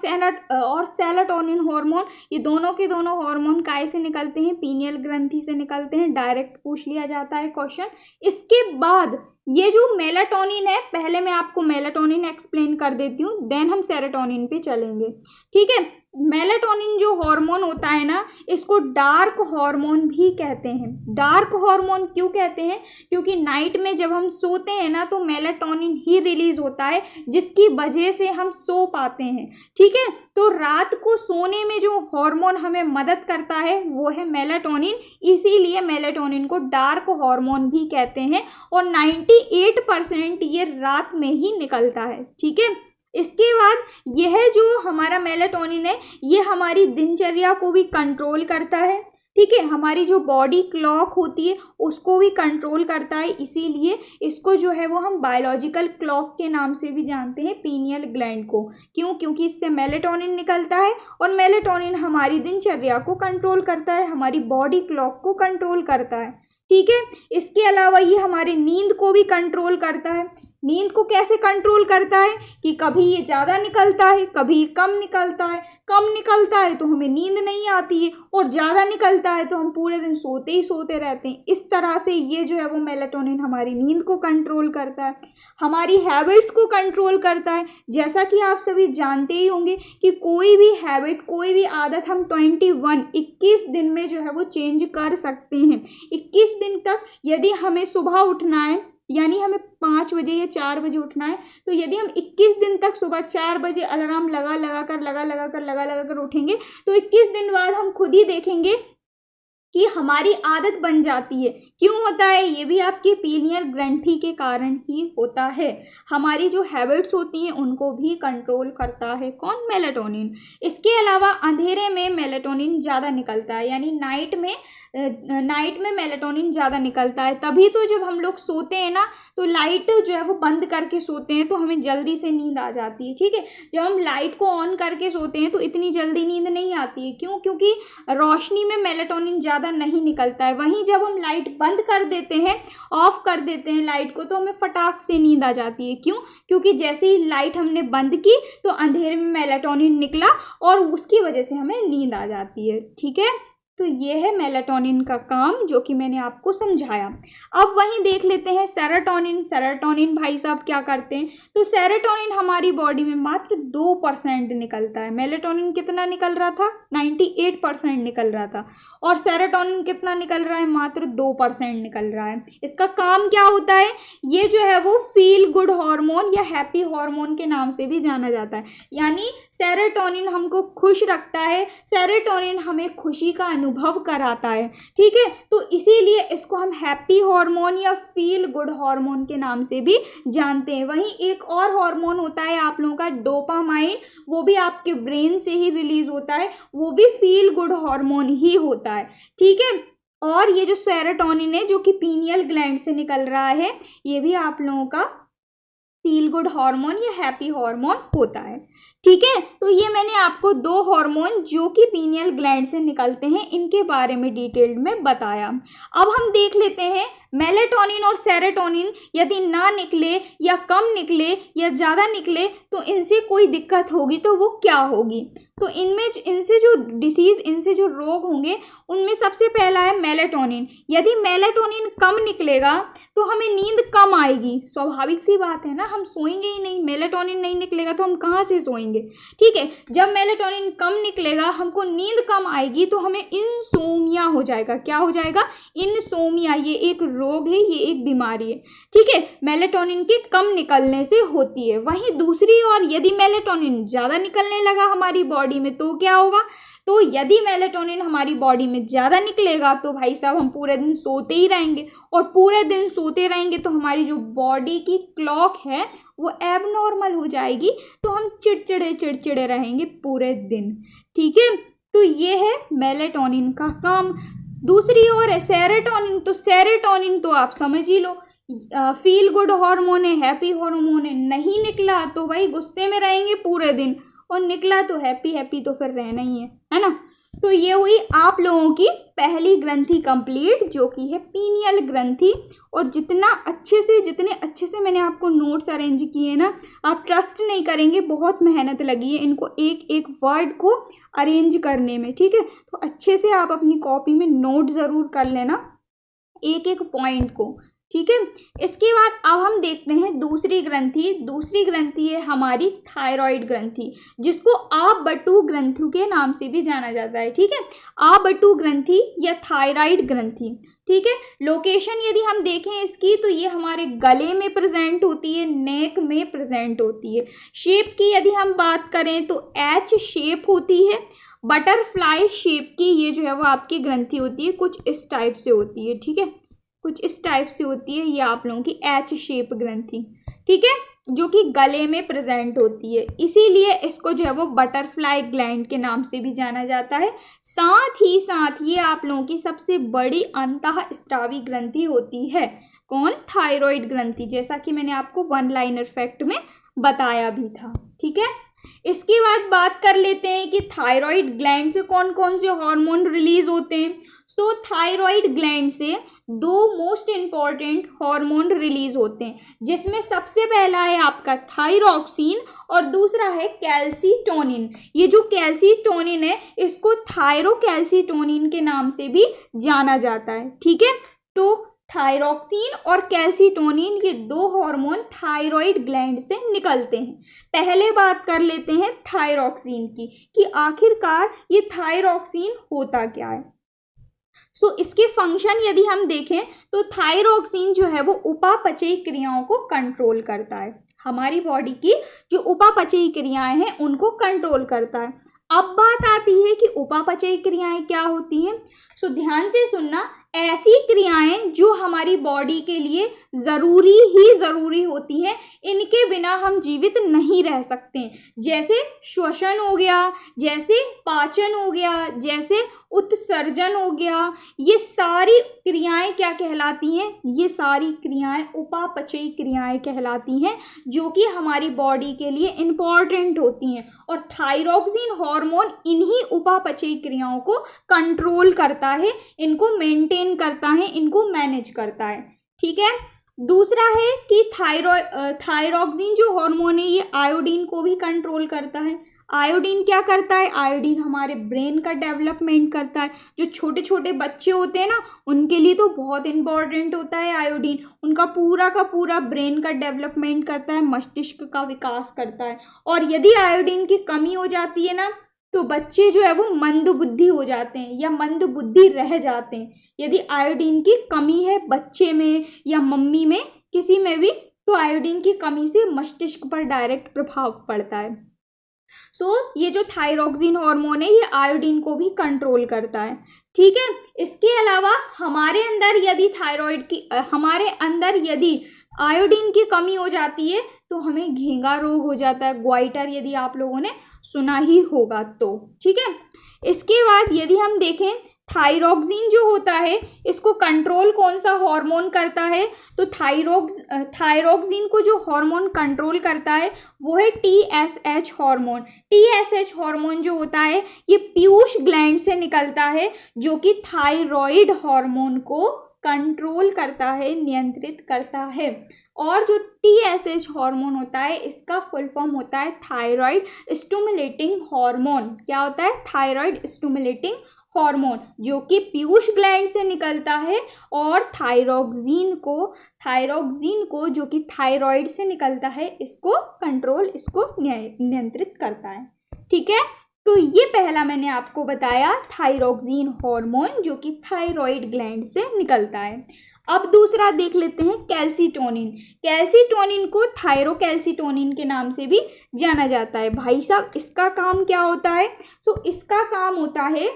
[SPEAKER 1] सेरोटोनिन हार्मोन, ये दोनों के दोनों हार्मोन काय से निकलते हैं? पीनियल ग्रंथि से निकलते हैं, डायरेक्ट पूछ लिया जाता है क्वेश्चन। इसके बाद ये जो मेलाटोनिन है, पहले मैं आपको मेलाटोनिन एक्सप्लेन कर देती हूँ, देन हम सेरोटोनिन पे चलेंगे, ठीक है। मेलाटोनिन जो हार्मोन होता है ना, इसको डार्क हार्मोन भी कहते हैं। डार्क हार्मोन क्यों कहते हैं? क्योंकि नाइट में जब हम सोते हैं ना तो मेलाटोनिन ही रिलीज होता है, जिसकी वजह से हम सो पाते हैं, ठीक है। तो रात को सोने में जो हार्मोन हमें मदद करता है वो है मेलाटोनिन, इसीलिए मेलाटोनिन को डार्क हार्मोन भी कहते हैं और 98% ये रात में ही निकलता है, ठीक है। इसके बाद यह जो हमारा मेलाटोनिन है ये हमारी दिनचर्या को भी कंट्रोल करता है, ठीक है। हमारी जो बॉडी क्लॉक होती है उसको भी कंट्रोल करता है, इसीलिए इसको जो है वो हम बायोलॉजिकल क्लॉक के नाम से भी जानते हैं, पीनियल ग्लैंड को। क्यों? क्योंकि इससे मेलाटोनिन निकलता है और मेलाटोनिन हमारी दिनचर्या को कंट्रोल करता है, हमारी बॉडी क्लॉक को कंट्रोल करता है, ठीक है। इसके अलावा ये हमारी नींद को भी कंट्रोल करता है। नींद को कैसे कंट्रोल करता है कि कभी ये ज़्यादा निकलता है, कभी कम निकलता है। कम निकलता है तो हमें नींद नहीं आती है और ज़्यादा निकलता है तो हम पूरे दिन सोते ही सोते रहते हैं। इस तरह से ये जो है वो मेलाटोनिन हमारी नींद को कंट्रोल करता है, हमारी हैबिट्स को कंट्रोल करता है। जैसा कि आप सभी जानते ही होंगे कि कोई भी हैबिट, कोई भी आदत हम 21 दिन में जो है वो चेंज कर सकते हैं। 21 दिन तक यदि हमें सुबह उठना है, यानी हमें 5 बजे या 4 बजे उठना है, तो यदि हम 21 दिन तक सुबह 4 बजे अलार्म लगा कर उठेंगे तो 21 दिन बाद हम खुद ही देखेंगे कि हमारी आदत बन जाती है। क्यों होता है? ये भी आपके पीनियल ग्रंथि के कारण ही होता है। हमारी जो हैबिट्स होती हैं उनको भी कंट्रोल करता है कौन? मेलाटोनिन। इसके अलावा अंधेरे में मेलाटोनिन ज़्यादा निकलता है, यानी नाइट में मेलाटोनिन ज़्यादा निकलता है। तभी तो जब हम लोग सोते हैं ना तो लाइट जो है वो बंद करके सोते हैं तो हमें जल्दी से नींद आ जाती है, ठीक है। जब हम लाइट को ऑन करके सोते हैं तो इतनी जल्दी नींद नहीं आती है। क्यों? क्योंकि रोशनी में मेलाटोनिन ज़्यादा नहीं निकलता है। वहीं जब हम लाइट बंद कर देते हैं, ऑफ कर देते हैं लाइट को, तो हमें फटाक से नींद आ जाती है। क्यों? क्योंकि जैसे ही लाइट हमने बंद की तो अंधेरे में मेलाटोनिन निकला और उसकी वजह से हमें नींद आ जाती है, ठीक है। तो ये है मेलाटोनिन का काम जो कि मैंने आपको समझाया। अब वहीं देख लेते हैं सेरोटोनिन। सेरोटोनिन भाई साहब क्या करते हैं? तो सेरोटोनिन हमारी बॉडी में मात्र 2% निकलता है। मेलाटोनिन कितना निकल रहा था? 98% निकल रहा था और सेरोटोनिन कितना निकल रहा है? मात्र 2% निकल रहा है। इसका काम क्या होता है? ये जो है वो फील गुड हार्मोन या हैप्पी हार्मोन के नाम से भी जाना जाता है। यानी सेरोटोनिन हमको खुश रखता है, सेरोटोनिन हमें खुशी का अनुभव कराता है, ठीक है। तो इसीलिए इसको हम हैप्पी हार्मोन या फील गुड हार्मोन के नाम से भी जानते हैं। वहीं एक और हार्मोन होता है आप लोगों का डोपामाइन, वो भी आपके ब्रेन से ही रिलीज होता है, वो भी फील गुड हार्मोन ही होता है, ठीक है। और ये जो सेरोटोनिन है जो कि पीनियल ग्लैंड से निकल रहा है, ये भी आप लोगों का फील गुड हार्मोन या हैप्पी हार्मोन होता है, ठीक है। तो ये मैंने आपको दो हार्मोन जो कि पीनियल ग्लैंड से निकलते हैं इनके बारे में डिटेल्ड में बताया। अब हम देख लेते हैं मेलाटोनिन और सेरोटोनिन यदि ना निकले या कम निकले या ज़्यादा निकले तो इनसे कोई दिक्कत होगी तो वो क्या होगी? तो इनसे जो रोग होंगे उनमें सबसे पहला है मेलाटोनिन। यदि मेलाटोनिन कम निकलेगा तो हमें नींद कम आएगी। स्वाभाविक सी बात है ना, हम सोएंगे ही नहीं। मेलाटोनिन नहीं निकलेगा तो हम कहाँ से सोएंगे, ठीक है। जब मेलाटोनिन कम निकलेगा हमको नींद कम आएगी तो हमें इंसोमिया हो जाएगा। क्या हो जाएगा? इंसोमिया। ये एक रोग है, ये एक बीमारी है, ठीक है, मेलेटोनिन के कम निकलने से होती है। वहीं दूसरी ओर यदि मेलेटोनिन ज़्यादा निकलने लगा हमारी बॉडी में तो क्या होगा, तो यदि मेलेटोनिन हमारी बॉडी में ज़्यादा निकलेगा तो भाई साहब हम पूरे दिन सोते ही रहेंगे, और पूरे दिन सोते रहेंगे तो हमारी जो बॉडी की क्लॉक है वो एबनॉर्मल हो जाएगी, तो हम चिड़चिड़े रहेंगे पूरे दिन, ठीक है। तो ये है मेलेटोनिन का काम। दूसरी ओर है सेरोटोनिन। तो सेरोटोनिन तो आप समझ ही लो, फील गुड हार्मोन है, हैप्पी हार्मोन है। नहीं निकला तो भाई गुस्से में रहेंगे पूरे दिन, और निकला तो हैप्पी तो फिर रहना ही है ना। तो ये हुई आप लोगों की पहली ग्रंथि कंप्लीट, जो कि है पीनियल ग्रंथि। और जितने अच्छे से मैंने आपको नोट्स अरेंज किए ना, आप ट्रस्ट नहीं करेंगे, बहुत मेहनत लगी है इनको एक एक वर्ड को अरेंज करने में, ठीक है। तो अच्छे से आप अपनी कॉपी में नोट ज़रूर कर लेना एक एक पॉइंट को, ठीक है। इसके बाद अब हम देखते हैं दूसरी ग्रंथि है हमारी थायराइड ग्रंथि, जिसको आबट्टू ग्रंथि के नाम से भी जाना जाता है, ठीक है। आबट्टू ग्रंथि या थायराइड ग्रंथि, ठीक है। लोकेशन यदि हम देखें इसकी तो ये हमारे गले में प्रेजेंट होती है, नेक में प्रेजेंट होती है। शेप की यदि हम बात करें तो एच शेप होती है, बटरफ्लाई शेप की ये जो है वो आपकी ग्रंथि होती है, कुछ इस टाइप से होती है, ठीक है, कुछ इस टाइप से होती है ये आप लोगों की एच शेप ग्रंथि, ठीक है, जो कि गले में प्रेजेंट होती है, इसीलिए इसको जो है वो बटरफ्लाई ग्लैंड के नाम से भी जाना जाता है। साथ ही ये आप लोगों की सबसे बड़ी अंतःस्रावी ग्रंथि होती है, कौन, थायराइड ग्रंथि, जैसा कि मैंने आपको वन लाइनर फैक्ट में बताया भी था, ठीक है। इसके बाद बात कर लेते हैं कि थायराइड ग्लैंड से कौन कौन से हार्मोन रिलीज होते हैं। तो थायराइड ग्लैंड से दो मोस्ट इंपॉर्टेंट हार्मोन रिलीज होते हैं, जिसमें सबसे पहला है आपका थायरॉक्सिन और दूसरा है कैल्सीटोनिन। ये जो कैल्सीटोनिन है इसको थायरोकैल्सीटोनिन के नाम से भी जाना जाता है, ठीक है। तो थायरॉक्सिन और कैल्सीटोनिन ये दो हार्मोन थायराइड ग्लैंड से निकलते हैं। पहले बात कर लेते हैं थायरॉक्सिन की कि आखिरकार ये थायरॉक्सिन होता क्या है। इसके फंक्शन यदि हम देखें तो थायरॉक्सिन जो है वो उपापचयी क्रियाओं को कंट्रोल करता है, हमारी बॉडी की जो उपापचयी क्रियाएं हैं उनको कंट्रोल करता है। अब बात आती है कि उपापचयी क्रियाएं क्या होती हैं। ध्यान से सुनना, ऐसी क्रियाएं जो हमारी बॉडी के लिए ज़रूरी होती हैं, इनके बिना हम जीवित नहीं रह सकते, जैसे श्वसन हो गया, जैसे पाचन हो गया, जैसे उत्सर्जन हो गया। ये सारी क्रियाएं क्या कहलाती हैं, ये सारी क्रियाएं उपापचयी क्रियाएं कहलाती हैं, जो कि हमारी बॉडी के लिए इम्पॉर्टेंट होती हैं। और थायरॉक्सिन हार्मोन इन्हीं उपापचयी क्रियाओं को कंट्रोल करता है, इनको मेंटेन करता है, इनको मैनेज करता है, ठीक है। दूसरा है कि थायरॉक्सिन जो हार्मोन है ये आयोडीन को भी कंट्रोल करता है। आयोडीन क्या करता है, आयोडीन हमारे ब्रेन का डेवलपमेंट करता है। जो छोटे छोटे बच्चे होते हैं ना, उनके लिए तो बहुत इंपॉर्टेंट होता है आयोडीन, उनका पूरा का पूरा ब्रेन का डेवलपमेंट करता है, मस्तिष्क का विकास करता है। और यदि आयोडीन की कमी हो जाती है ना तो बच्चे जो है वो मंदबुद्धि हो जाते हैं या मंदबुद्धि रह जाते हैं। यदि आयोडीन की कमी है बच्चे में या मम्मी में, किसी में भी, तो आयोडीन की कमी से मस्तिष्क पर डायरेक्ट प्रभाव पड़ता है। ये जो थायरॉक्सिन हार्मोन है ये आयोडीन को भी कंट्रोल करता है, ठीक है। इसके अलावा हमारे अंदर यदि आयोडीन की कमी हो जाती है तो हमें घेंगा रोग हो जाता है, ग्वाइटर, यदि आप लोगों ने सुना ही होगा तो, ठीक है। इसके बाद यदि हम देखें थायरॉक्सिन जो होता है इसको कंट्रोल कौन सा हार्मोन करता है, तो थायरॉक्सिन को जो हार्मोन कंट्रोल करता है वो है TSH हार्मोन। TSH हार्मोन जो होता है ये पीयूष ग्लैंड से निकलता है, जो कि थायराइड हार्मोन को कंट्रोल करता है, नियंत्रित करता है। और जो TSH हार्मोन होता है इसका फुल फॉर्म होता है थायराइड स्टिमुलेटिंग हार्मोन। क्या होता है, थायराइड स्टिमुलेटिंग हार्मोन, जो कि पीयूष ग्लैंड से निकलता है और थायरॉक्सिन को जो कि थायराइड से निकलता है इसको नियंत्रित करता है, ठीक है। तो ये पहला मैंने आपको बताया थायरॉक्सिन हार्मोन जो कि थायराइड ग्लैंड से निकलता है। अब दूसरा देख लेते हैं कैल्सीटोनिन। कैल्सीटोनिन को थायरोकैल्सीटोनिन के नाम से भी जाना जाता है। भाई साहब इसका काम क्या होता है? तो इसका काम होता है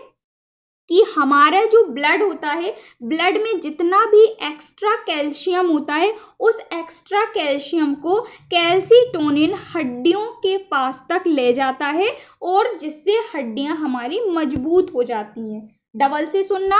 [SPEAKER 1] कि हमारा जो ब्लड होता है, ब्लड में जितना भी एक्स्ट्रा कैल्शियम होता है, उस एक्स्ट्रा कैल्शियम को कैल्सीटोनिन हड्डियों के पास तक ले जाता है और जिससे हड्डियां हमारी मजबूत हो जाती हैं। डबल से सुनना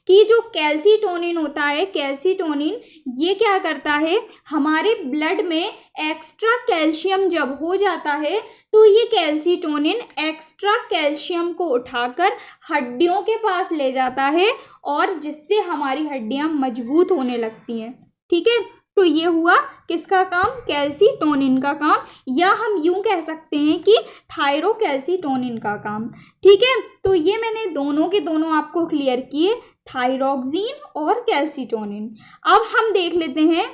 [SPEAKER 1] कि जो कैल्सीटोनिन होता है, कैल्सीटोनिन ये क्या करता है, हमारे ब्लड में एक्स्ट्रा कैल्शियम जब हो जाता है तो ये कैल्सीटोनिन एक्स्ट्रा कैल्शियम को उठाकर हड्डियों के पास ले जाता है और जिससे हमारी हड्डियां मजबूत होने लगती हैं। ठीक है, तो ये हुआ किसका काम? कैल्सीटोनिन का काम, या हम यूं कह सकते हैं कि थायरोकैल्सीटोनिन का काम। ठीक है, तो ये मैंने दोनों के दोनों आपको क्लियर किए, थायरोक्सिन और कैल्सीटोनिन। अब हम देख लेते हैं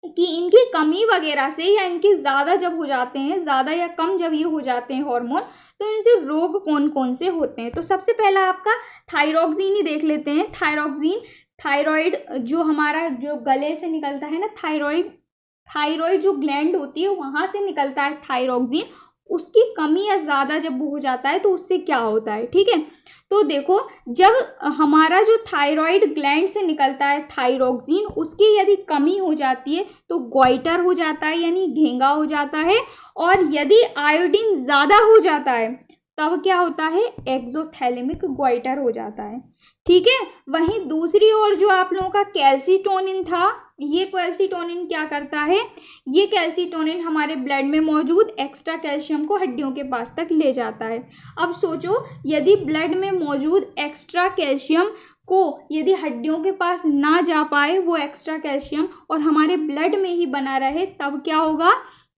[SPEAKER 1] कि इनकी कमी वगैरह से या इनके ज़्यादा जब हो जाते हैं, ज़्यादा या कम जब ये हो जाते हैं हार्मोन, तो इनसे रोग कौन कौन से होते हैं। तो सबसे पहला आपका थायरोक्सिन ही देख लेते हैं। थायरोक्सिन, थायराइड जो हमारा जो गले से निकलता है ना, थायराइड जो ग्लैंड होती है वहाँ से निकलता है थायरोक्सिन। उसकी कमी या ज़्यादा जब वो हो जाता है तो उससे क्या होता है। ठीक है, तो देखो जब हमारा जो थायराइड ग्लैंड से निकलता है थायरोक्सिन, उसकी यदि कमी हो जाती है तो गोइटर हो जाता है, यानी घेंगा हो जाता है। और यदि आयोडीन ज़्यादा हो जाता है तब क्या होता है, एक्सोथैलेमिक गोइटर हो जाता है। ठीक है, वहीं दूसरी ओर जो आप लोगों का कैल्सीटोनिन था, ये कैल्सीटोनिन क्या करता है, ये कैल्सीटोनिन हमारे ब्लड में मौजूद एक्स्ट्रा कैल्शियम को हड्डियों के पास तक ले जाता है। अब सोचो यदि ब्लड में मौजूद एक्स्ट्रा कैल्शियम को यदि हड्डियों के पास ना जा पाए वो एक्स्ट्रा कैल्शियम और हमारे ब्लड में ही बना रहे, तब क्या होगा,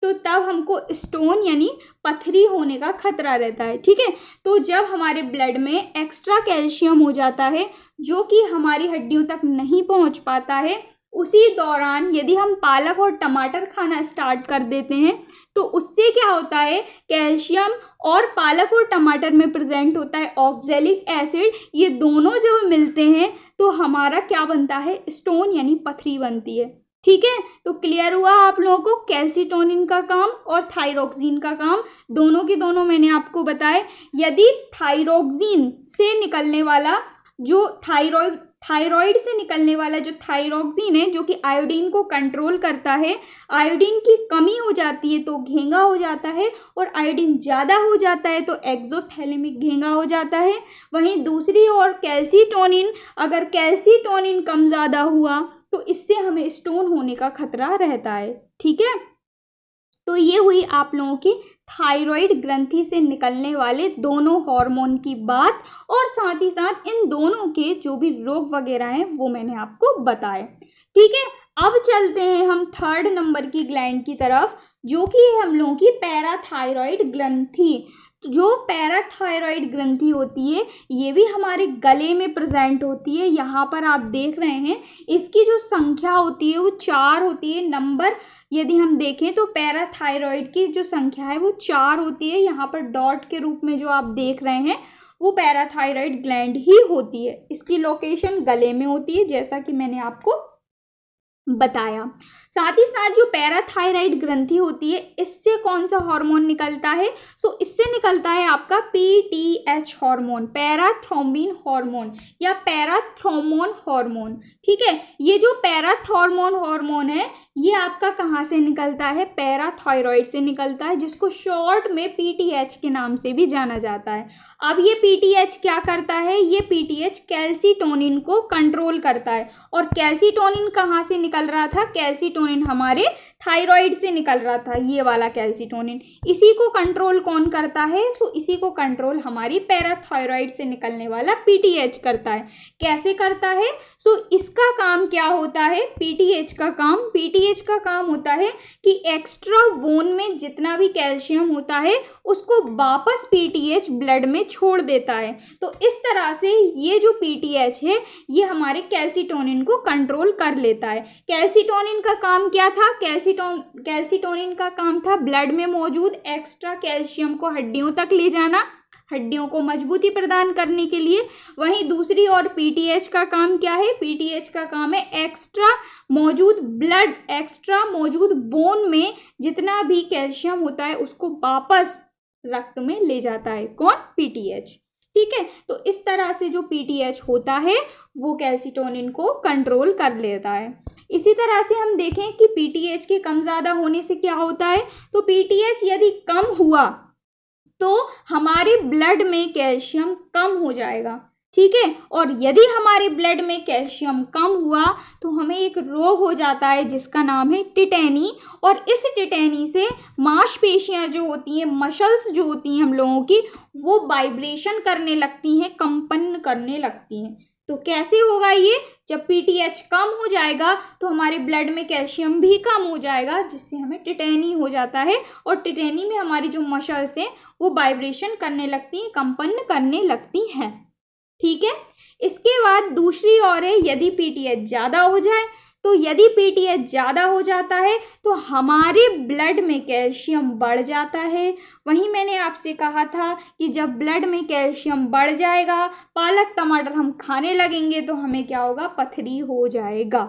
[SPEAKER 1] तो तब हमको स्टोन यानी पथरी होने का खतरा रहता है। ठीक है, तो जब हमारे ब्लड में एक्स्ट्रा कैल्शियम हो जाता है जो कि हमारी हड्डियों तक नहीं पहुंच पाता है, उसी दौरान यदि हम पालक और टमाटर खाना स्टार्ट कर देते हैं तो उससे क्या होता है, कैल्शियम और पालक और टमाटर में प्रेजेंट होता है ऑक्जेलिक एसिड, ये दोनों जब मिलते हैं तो हमारा क्या बनता है, स्टोन यानी पथरी बनती है। ठीक है, तो क्लियर हुआ आप लोगों को कैल्सीटोनिन का काम और थायरोक्सिन का काम, दोनों के दोनों मैंने आपको बताए। यदि थायरोक्सिन से निकलने वाला जो थायराइड से निकलने वाला जो थायरोक्सिन है, जो कि आयोडीन को कंट्रोल करता है, आयोडीन की कमी हो जाती है तो घेंगा हो जाता है, और आयोडीन ज़्यादा हो जाता है तो एक्सोथैलेमिक घेंगा हो जाता है। वहीं दूसरी ओर कैल्सीटोनिन, अगर कैल्सीटोनिन कम ज़्यादा हुआ तो इससे हमें स्टोन होने का खतरा रहता है। ठीक है, तो ये हुई आप लोगों की थायराइड ग्रंथि से निकलने वाले दोनों हार्मोन की बात, और साथ ही साथ इन दोनों के जो भी रोग वगैरह हैं वो मैंने आपको बताए। ठीक है, अब चलते हैं हम थर्ड नंबर की ग्लैंड की तरफ, जो कि है हम लोगों की पैराथायरॉइड ग्रंथि। जो पैराथायरॉइड ग्रंथि होती है ये भी हमारे गले में प्रेजेंट होती है। यहाँ पर आप देख रहे हैं इसकी जो संख्या होती है वो 4 होती है। नंबर यदि हम देखें तो पैराथायरॉइड की जो संख्या है वो 4 होती है। यहाँ पर डॉट के रूप में जो आप देख रहे हैं वो पैराथायरॉइड ग्लैंड ही होती है। इसकी लोकेशन गले में होती है जैसा कि मैंने आपको बताया। साथ ही साथ जो पैराथायरॉइड ग्रंथि होती है इससे कौन सा हार्मोन निकलता है, सो इससे निकलता है आपका PTH हार्मोन, पैराथ्रोम्बिन हार्मोन या पैराथ्रोमोन हार्मोन। ठीक है, ये जो पैराथ्रोमोन हार्मोन है ये आपका कहाँ से निकलता है, पैराथायरॉइड से निकलता है, जिसको शॉर्ट में PTH के नाम से भी जाना जाता है। अब ये PTH क्या करता है, ये PTH कैल्सीटोनिन को कंट्रोल करता है। और कैल्सीटोनिन कहाँ से निकल रहा था, कैल्सीटोनिन हमारे थायराइड से निकल रहा था, ये वाला कैल्सीटोनिन। इसी को कंट्रोल कौन करता है, तो इसी को कंट्रोल हमारी पैराथायरॉइड से निकलने वाला PTH करता है। कैसे करता है, सो इसका काम क्या होता है, PTH का काम होता है कि एक्स्ट्रा बोन में जितना भी कैल्शियम होता है उसको वापस PTH ब्लड में छोड़ देता है। तो इस तरह से ये जो PTH है ये हमारे कैल्सीटोनिन को कंट्रोल कर लेता है। कैल्सीटोनिन का काम क्या था, कैल्सीटोनिन का काम था ब्लड में मौजूद एक्स्ट्रा कैल्शियम को हड्डियों तक ले जाना, हड्डियों को मजबूती प्रदान करने के लिए। वहीं दूसरी ओर पीटीएच का काम क्या है? पीटीएच का काम है एक्स्ट्रा मौजूद बोन में जितना भी कैल्शियम होता है उसको वापस रक्त में ले जाता है। कौन? पीटीएच। ठीक है, तो इस तरह से जो पीटीएच होता है वो कैल्सिटोनिन को कंट्रोल कर लेता है। इसी तरह से हम देखें कि पीटीएच के कम ज़्यादा होने से क्या होता है। तो पीटीएच यदि कम हुआ तो हमारे ब्लड में कैल्शियम कम हो जाएगा। ठीक है, और यदि हमारे ब्लड में कैल्शियम कम हुआ तो हमें एक रोग हो जाता है जिसका नाम है टिटेनी। और इस टिटेनी से मांसपेशियां जो होती हैं, मसल्स जो होती हैं हम लोगों की, वो वाइब्रेशन करने लगती हैं, कंपन करने लगती हैं। तो कैसे होगा ये? जब पीटीएच कम हो जाएगा तो हमारे ब्लड में कैल्शियम भी कम हो जाएगा, जिससे हमें टिटेनी हो जाता है। और टिटेनी में हमारी जो मसल्स हैं वो वाइब्रेशन करने लगती हैं, कंपन करने लगती हैं। ठीक है, इसके बाद दूसरी ओर है यदि पीटीएच ज़्यादा हो जाए। तो यदि पीटीएच ज़्यादा हो जाता है तो हमारे ब्लड में कैल्शियम बढ़ जाता है। वहीं मैंने आपसे कहा था कि जब ब्लड में कैल्शियम बढ़ जाएगा, पालक टमाटर हम खाने लगेंगे तो हमें क्या होगा? पथरी हो जाएगा।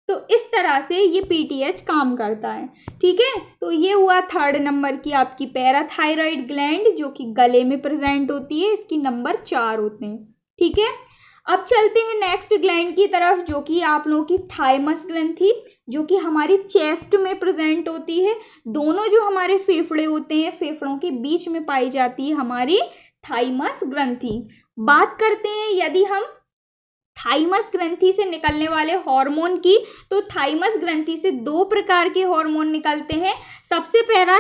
[SPEAKER 1] तो इस तरह से ये पीटीएच काम करता है। ठीक है, तो ये हुआ थर्ड नंबर की आपकी पैराथायरॉइड ग्लैंड, जो कि गले में प्रेजेंट होती है। इसकी नंबर 4 होते हैं। ठीक है, अब चलते हैं नेक्स्ट ग्लैंड की तरफ, जो कि आप लोगों की थाइमस ग्रंथि, जो कि हमारी चेस्ट में प्रेजेंट होती है। दोनों जो हमारे फेफड़े होते हैं, फेफड़ों के बीच में पाई जाती है हमारी थाइमस ग्रंथि। बात करते हैं यदि हम थाइमस ग्रंथि से निकलने वाले हार्मोन की, तो थाइमस ग्रंथि से 2 प्रकार के हार्मोन निकलते हैं। सबसे पहला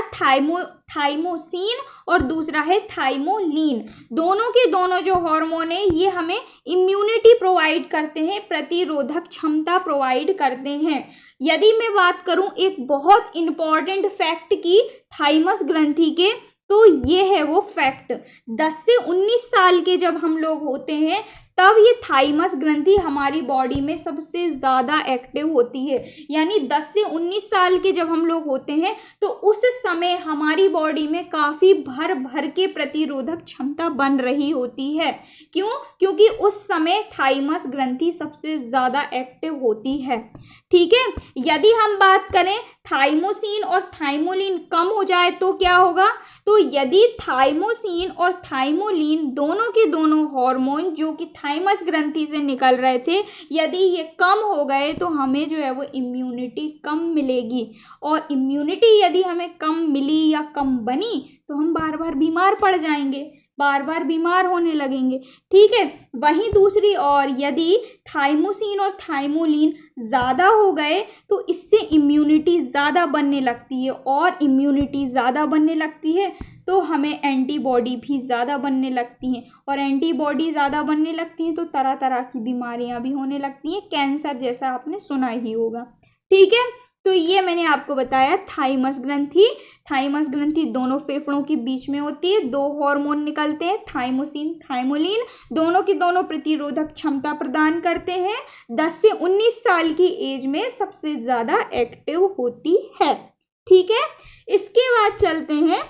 [SPEAKER 1] थाइमोसिन और दूसरा है थाइमोलिन। दोनों के दोनों जो हार्मोन है ये हमें इम्यूनिटी प्रोवाइड करते हैं, प्रतिरोधक क्षमता प्रोवाइड करते हैं। यदि मैं बात करूं एक बहुत इंपॉर्टेंट फैक्ट की थाइमस ग्रंथि के, तो ये है वो फैक्ट, 10 से 19 साल के जब हम लोग होते हैं तब ये थाइमस ग्रंथि हमारी बॉडी में सबसे ज़्यादा एक्टिव होती है। यानी 10 से 19 साल के जब हम लोग होते हैं तो उस समय हमारी बॉडी में काफ़ी भर भर के प्रतिरोधक क्षमता बन रही होती है। क्यों? क्योंकि उस समय थाइमस ग्रंथि सबसे ज़्यादा एक्टिव होती है। ठीक है, यदि हम बात करें थाइमोसिन और थाइमोलिन कम हो जाए तो क्या होगा? तो यदि थाइमोसिन और थाइमोलिन दोनों के दोनों हार्मोन जो कि थाइमस ग्रंथि से निकल रहे थे, यदि ये कम हो गए तो हमें जो है वो इम्यूनिटी कम मिलेगी। और इम्यूनिटी यदि हमें कम मिली या कम बनी तो हम बार बार बीमार पड़ जाएंगे, बार बार बीमार होने लगेंगे। ठीक है, वहीं दूसरी ओर यदि थाइमोसिन और थाइमोलिन ज़्यादा हो गए तो इससे इम्यूनिटी ज़्यादा बनने लगती है, और इम्यूनिटी ज़्यादा बनने लगती है तो हमें एंटीबॉडी भी ज़्यादा बनने लगती हैं, और एंटीबॉडी ज़्यादा बनने लगती हैं तो तरह तरह की बीमारियां भी होने लगती हैं, कैंसर जैसा आपने सुना ही होगा। ठीक है, तो ये मैंने आपको बताया थाइमस ग्रंथि। थाइमस ग्रंथि दोनों फेफड़ों के बीच में होती है। 2 हार्मोन निकलते हैं, थाइमोसिन थाइमोलिन, दोनों के दोनों प्रतिरोधक क्षमता प्रदान करते हैं। 10 से 19 साल की एज में सबसे ज़्यादा एक्टिव होती है। ठीक है, इसके बाद चलते हैं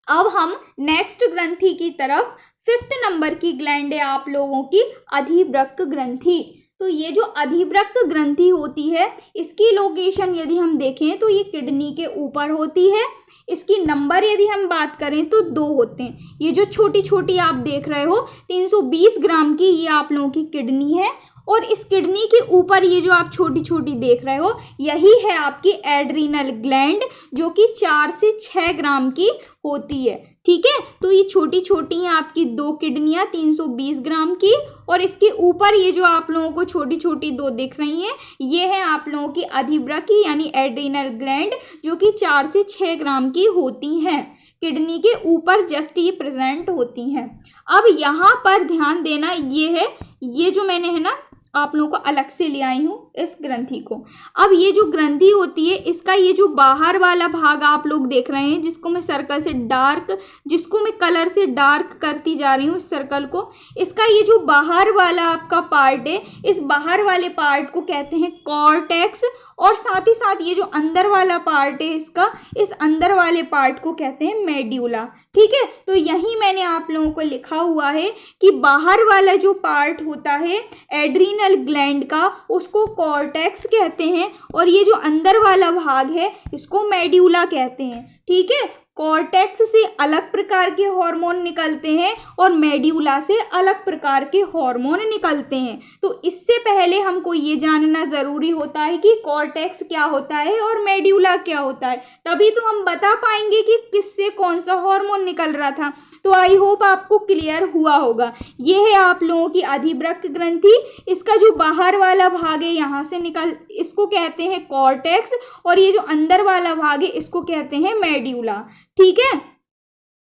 [SPEAKER 1] अब हम नेक्स्ट ग्रंथि की तरफ। 5th नंबर की ग्लैंड है आप लोगों की अधिवृक्क ग्रंथि। तो ये जो अधिवृक्क ग्रंथि होती है इसकी लोकेशन यदि हम देखें तो ये किडनी के ऊपर होती है। इसकी नंबर यदि हम बात करें तो 2 होते हैं। ये जो छोटी छोटी आप देख रहे हो 320 ग्राम की, ये आप लोगों की किडनी है, और इस किडनी के ऊपर ये जो आप छोटी छोटी देख रहे हो यही है आपकी एड्रीनल ग्लैंड, जो कि 4 से 6 ग्राम की होती है। ठीक है, तो ये छोटी छोटी हैं आपकी 2 किडनियां 320 ग्राम की, और इसके ऊपर ये जो आप लोगों को छोटी छोटी 2 दिख रही हैं ये है आप लोगों की अधिवृक्क यानी एड्रीनल ग्लैंड, जो कि 4 से 6 ग्राम की होती हैं। किडनी के ऊपर जस्ट ये प्रेजेंट होती हैं। अब यहाँ पर ध्यान देना, ये है, ये जो मैंने है ना आप लोगों को अलग से ले आई हूँ इस ग्रंथि को। अब ये जो ग्रंथि होती है इसका ये जो बाहर वाला भाग आप लोग देख रहे हैं, जिसको मैं सर्कल से डार्क, जिसको मैं कलर से डार्क करती जा रही हूँ इस सर्कल को, इसका ये जो बाहर वाला आपका पार्ट है, इस बाहर वाले पार्ट को कहते हैं कॉर्टेक्स, और साथ ही साथ ये जो अंदर वाला पार्ट है इसका, इस अंदर वाले पार्ट को कहते हैं मेड्यूला। ठीक है, तो यही मैंने आप लोगों को लिखा हुआ है कि बाहर वाला जो पार्ट होता है एड्रीनल ग्लैंड का उसको कॉर्टेक्स कहते हैं और ये जो अंदर वाला भाग है इसको मेड्यूला कहते हैं। ठीक है, कॉर्टेक्स से अलग प्रकार के हार्मोन निकलते हैं और मेड्यूला से अलग प्रकार के हार्मोन निकलते हैं। तो इससे पहले हमको ये जानना ज़रूरी होता है कि कॉर्टेक्स क्या होता है और मेड्यूला क्या होता है, तभी तो हम बता पाएंगे कि किससे कौन सा हार्मोन निकल रहा था। तो आई होप आपको क्लियर हुआ होगा। ये है आप लोगों की अधिवृक्क ग्रंथि, इसका जो बाहर वाला भाग है यहाँ से निकल, इसको कहते हैं कॉर्टेक्स और ये जो अंदर वाला भाग है इसको कहते हैं मेड्यूला। ठीक है,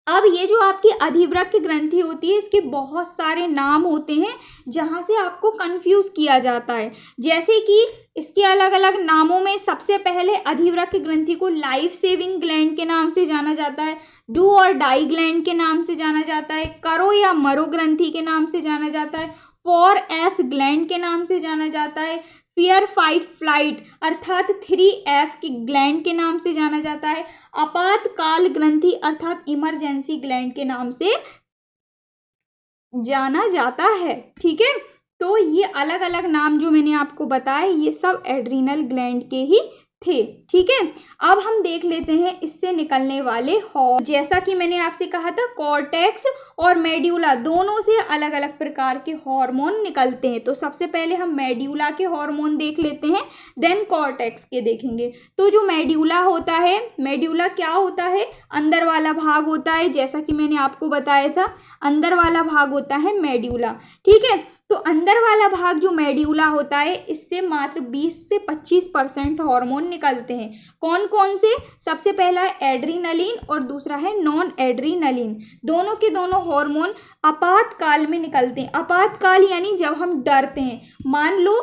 [SPEAKER 1] अब ये जो आपकी अधिवृक्क ग्रंथि होती है इसके बहुत सारे नाम होते हैं जहाँ से आपको कंफ्यूज किया जाता है। जैसे कि इसके अलग अलग नामों में सबसे पहले अधिवृक्क ग्रंथि को लाइफ सेविंग ग्लैंड के नाम से जाना जाता है, डू और डाई ग्लैंड के नाम से जाना जाता है, करो या मरो ग्रंथि के नाम से जाना जाता है, 4S ग्लैंड के नाम से जाना जाता है, फियर फाइट फ्लाइट अर्थात 3F की ग्लैंड के नाम से जाना जाता है, आपातकाल ग्रंथि अर्थात इमरजेंसी ग्लैंड के नाम से जाना जाता है। ठीक है, तो ये अलग अलग नाम जो मैंने आपको बताए ये सब एड्रीनल ग्लैंड के ही थे। ठीक है, अब हम देख लेते हैं इससे निकलने वाले हार्मोन। जैसा कि मैंने आपसे कहा था कॉर्टेक्स और मेड्यूला दोनों से अलग अलग प्रकार के हार्मोन निकलते हैं। तो सबसे पहले हम मेड्यूला के हार्मोन देख लेते हैं, देन कॉर्टेक्स के देखेंगे। तो जो मेड्यूला होता है, मेड्यूला क्या होता है, अंदर वाला भाग होता है, जैसा कि मैंने आपको बताया था अंदर वाला भाग होता है मेड्यूला। ठीक है, तो अंदर वाला भाग जो मेड्यूला होता है इससे मात्र 20 से 25% हार्मोन निकलते हैं। कौन कौन से, सबसे पहला है एड्रीनलिन और दूसरा है नॉन एड्रीनलिन। दोनों के दोनों हार्मोन आपातकाल में निकलते हैं। आपातकाल यानी जब हम डरते हैं, मान लो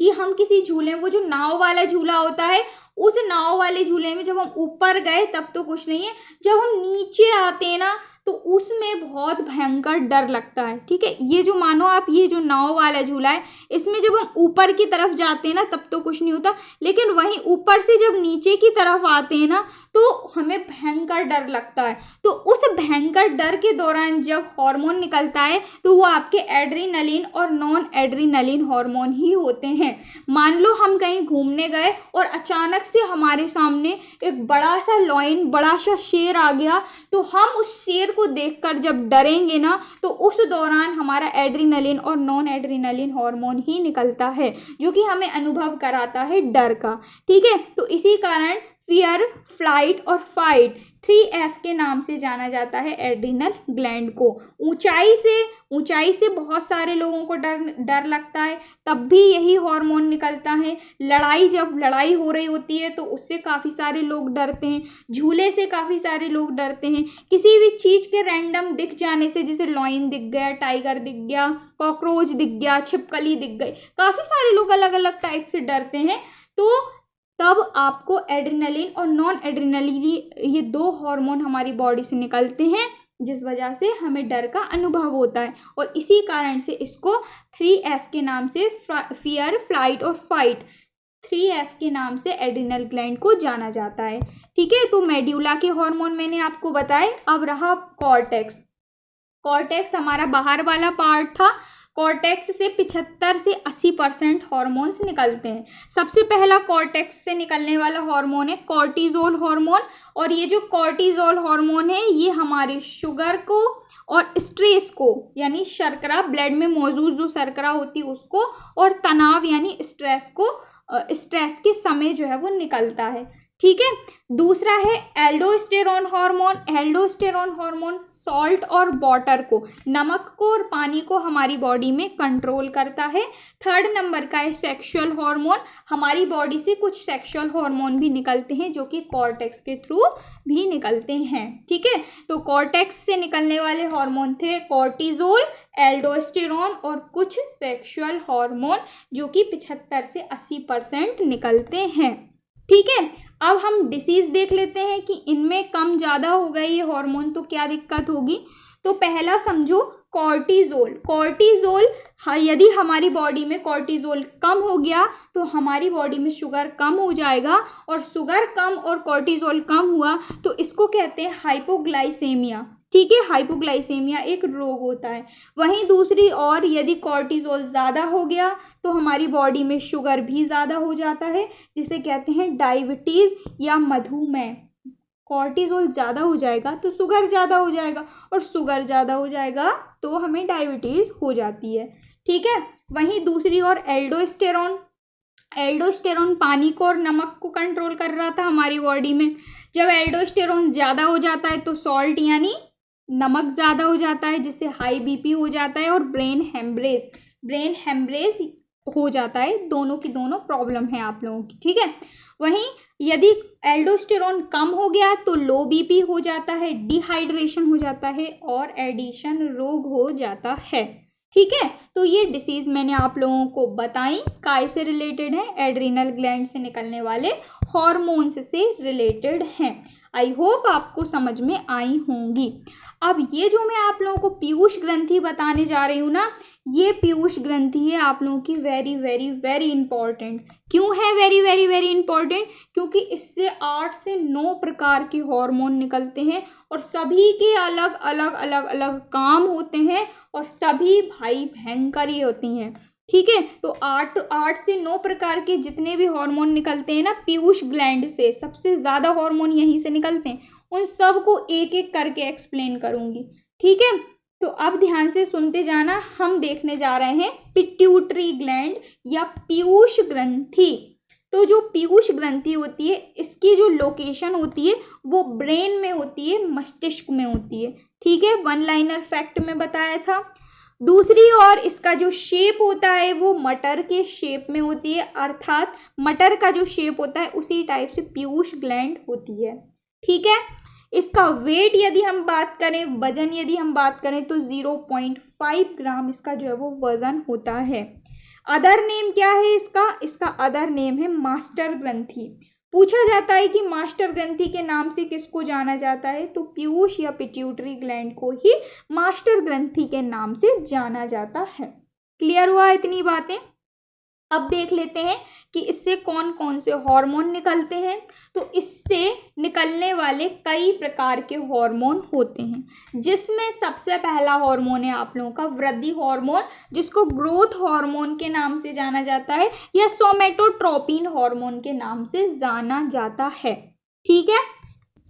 [SPEAKER 1] कि हम किसी झूले, वो जो नाव वाला झूला होता है उस नाव वाले झूले में जब हम ऊपर गए तब तो कुछ नहीं है, जब हम नीचे आते हैं ना तो उसमें बहुत भयंकर डर लगता है। ठीक है, ये जो मानो आप ये जो नाव वाला झूला है इसमें जब हम ऊपर की तरफ जाते हैं ना तब तो कुछ नहीं होता, लेकिन वहीं ऊपर से जब नीचे की तरफ आते हैं ना तो हमें भयंकर डर लगता है। तो उस भयंकर डर के दौरान जब हार्मोन निकलता है तो वो आपके एड्रीनलिन और नॉन एड्रीनलिन हार्मोन ही होते हैं। मान लो हम कहीं घूमने गए और अचानक से हमारे सामने एक बड़ा सा लॉयन, बड़ा सा शेर आ गया, तो हम उस शेर को देखकर जब डरेंगे ना तो उस दौरान हमारा एड्रीनलिन और नॉन एड्रीनलिन हार्मोन ही निकलता है जो कि हमें अनुभव कराता है डर का। ठीक है, तो इसी कारण फियर, फ्लाइट और फाइट 3F के नाम से जाना जाता है एड्रीनल ग्लैंड को। ऊंचाई से बहुत सारे लोगों को डर लगता है, तब भी यही हार्मोन निकलता है। जब लड़ाई हो रही होती है तो उससे काफ़ी सारे लोग डरते हैं, झूले से काफ़ी सारे लोग डरते हैं, किसी भी चीज़ के रैंडम दिख जाने से, जैसे लॉयन दिख गया, टाइगर दिख गया, कॉकरोच दिख गया, छिपकली दिख गई, काफ़ी सारे लोग अलग अलग टाइप से डरते हैं। तो तब आपको एड्रीनलिन और नॉन एड्रीनलिन ये दो हार्मोन हमारी बॉडी से निकलते हैं जिस वजह से हमें डर का अनुभव होता है, और इसी कारण से इसको 3F के नाम से, फियर, फ्लाइट और फाइट 3F के नाम से एड्रीनल ग्लैंड को जाना जाता है। ठीक है, तो मेड्यूला के हार्मोन मैंने आपको बताए। अब रहा कॉर्टेक्स। कॉर्टेक्स हमारा बाहर वाला पार्ट था। कॉर्टेक्स से 75 से 80% हार्मोन्स निकलते हैं। सबसे पहला कॉर्टेक्स से निकलने वाला हार्मोन है कॉर्टिजोल हार्मोन, और ये जो कॉर्टिजोल हार्मोन है ये हमारे शुगर को और स्ट्रेस को, यानी शर्करा, ब्लड में मौजूद जो शर्करा होती है उसको, और तनाव यानी स्ट्रेस के समय जो है वो निकलता है। ठीक है, दूसरा है aldosterone hormone. Aldosterone hormone salt और वाटर को, नमक को और पानी को हमारी बॉडी में कंट्रोल करता है। थर्ड नंबर का है सेक्सुअल हार्मोन। हमारी बॉडी से कुछ सेक्सुअल हार्मोन भी निकलते हैं जो कि कॉर्टेक्स के थ्रू भी निकलते हैं। ठीक है, तो कॉर्टेक्स से निकलने वाले हार्मोन थे कॉर्टिजोल, एल्डोस्टेरोन और कुछ सेक्सुअल हार्मोन जो कि 75 से 80% निकलते हैं। ठीक है, अब हम डिसीज देख लेते हैं कि इनमें कम ज़्यादा हो गए ये हार्मोन तो क्या दिक्कत होगी। तो पहला समझो कॉर्टिजोल। कॉर्टिजोल, यदि हमारी बॉडी में कॉर्टिजोल कम हो गया तो हमारी बॉडी में शुगर कम हो जाएगा, और शुगर कम और कॉर्टिजोल कम हुआ तो इसको कहते हैं हाइपोग्लाइसेमिया। ठीक है, हाइपोग्लाइसेमिया एक रोग होता है। वहीं दूसरी और, यदि कॉर्टिजोल ज़्यादा हो गया तो हमारी बॉडी में शुगर भी ज़्यादा हो जाता है, जिसे कहते हैं डायबिटीज़ या मधुमेह। कॉर्टिजोल ज़्यादा हो जाएगा तो शुगर ज़्यादा हो जाएगा, और शुगर ज़्यादा हो जाएगा तो हमें डायबिटीज़ हो जाती है। ठीक है, वहीं दूसरी ओर एल्डोस्टेरॉन। एल्डोस्टेरॉन पानी को और नमक को कंट्रोल कर रहा था हमारी बॉडी में। जब एल्डोस्टेरॉन ज़्यादा हो जाता है तो सॉल्ट यानी नमक ज़्यादा हो जाता है, जिससे हाई बीपी हो जाता है और ब्रेन हेमरेज हो जाता है। दोनों की दोनों प्रॉब्लम है आप लोगों की। ठीक है, वहीं यदि एल्डोस्टेरॉन कम हो गया तो लो बीपी हो जाता है, डिहाइड्रेशन हो जाता है और एडिशन रोग हो जाता है। ठीक है, तो ये डिसीज मैंने आप लोगों को बताई, काय से रिलेटेड है, एड्रिनल ग्लैंड से निकलने वाले हॉर्मोन्स से रिलेटेड हैं। आई होप आपको समझ में आई होंगी। अब ये जो मैं आप लोगों को पीयूष ग्रंथि बताने जा रही हूँ ना, ये पीयूष ग्रंथि है आप लोगों की वेरी वेरी वेरी इंपॉर्टेंट। क्यों है वेरी वेरी वेरी इंपॉर्टेंट? क्योंकि इससे 8 से 9 प्रकार के हार्मोन निकलते हैं और सभी के अलग अलग अलग अलग काम होते हैं और सभी भाई भयंकर ही होती हैं। ठीक है, तो 8 से 9 प्रकार के जितने भी हार्मोन निकलते हैं ना पीयूष ग्लैंड से, सबसे ज़्यादा हार्मोन यहीं से निकलते हैं। उन सब को एक एक करके एक्सप्लेन करूंगी। ठीक है, तो अब ध्यान से सुनते जाना। हम देखने जा रहे हैं पिट्यूटरी ग्लैंड या पीयूष ग्रंथि। तो जो पीयूष ग्रंथि होती है, इसकी जो लोकेशन होती है वो ब्रेन में होती है, मस्तिष्क में होती है। ठीक है, वन लाइनर फैक्ट में बताया था। दूसरी ओर इसका जो शेप होता है वो मटर के शेप में होती है, अर्थात मटर का जो शेप होता है उसी टाइप से पीयूष ग्लैंड होती है। ठीक है, इसका वेट यदि हम बात करें, वजन यदि हम बात करें तो 0.5 ग्राम इसका जो है वो वजन होता है। अदर नेम क्या है इसका? इसका अदर नेम है मास्टर ग्रंथि। पूछा जाता है कि मास्टर ग्रंथि के नाम से किसको जाना जाता है, तो पीयूष या पिट्यूटरी ग्लैंड को ही मास्टर ग्रंथि के नाम से जाना जाता है। क्लियर हुआ इतनी बातें? अब देख लेते हैं कि इससे कौन कौन से हार्मोन निकलते हैं। तो इससे निकलने वाले कई प्रकार के हार्मोन होते हैं, जिसमें सबसे पहला हार्मोन है आप लोगों का वृद्धि हार्मोन, जिसको ग्रोथ हार्मोन के नाम से जाना जाता है या सोमेटोट्रोपिन हार्मोन के नाम से जाना जाता है। ठीक है,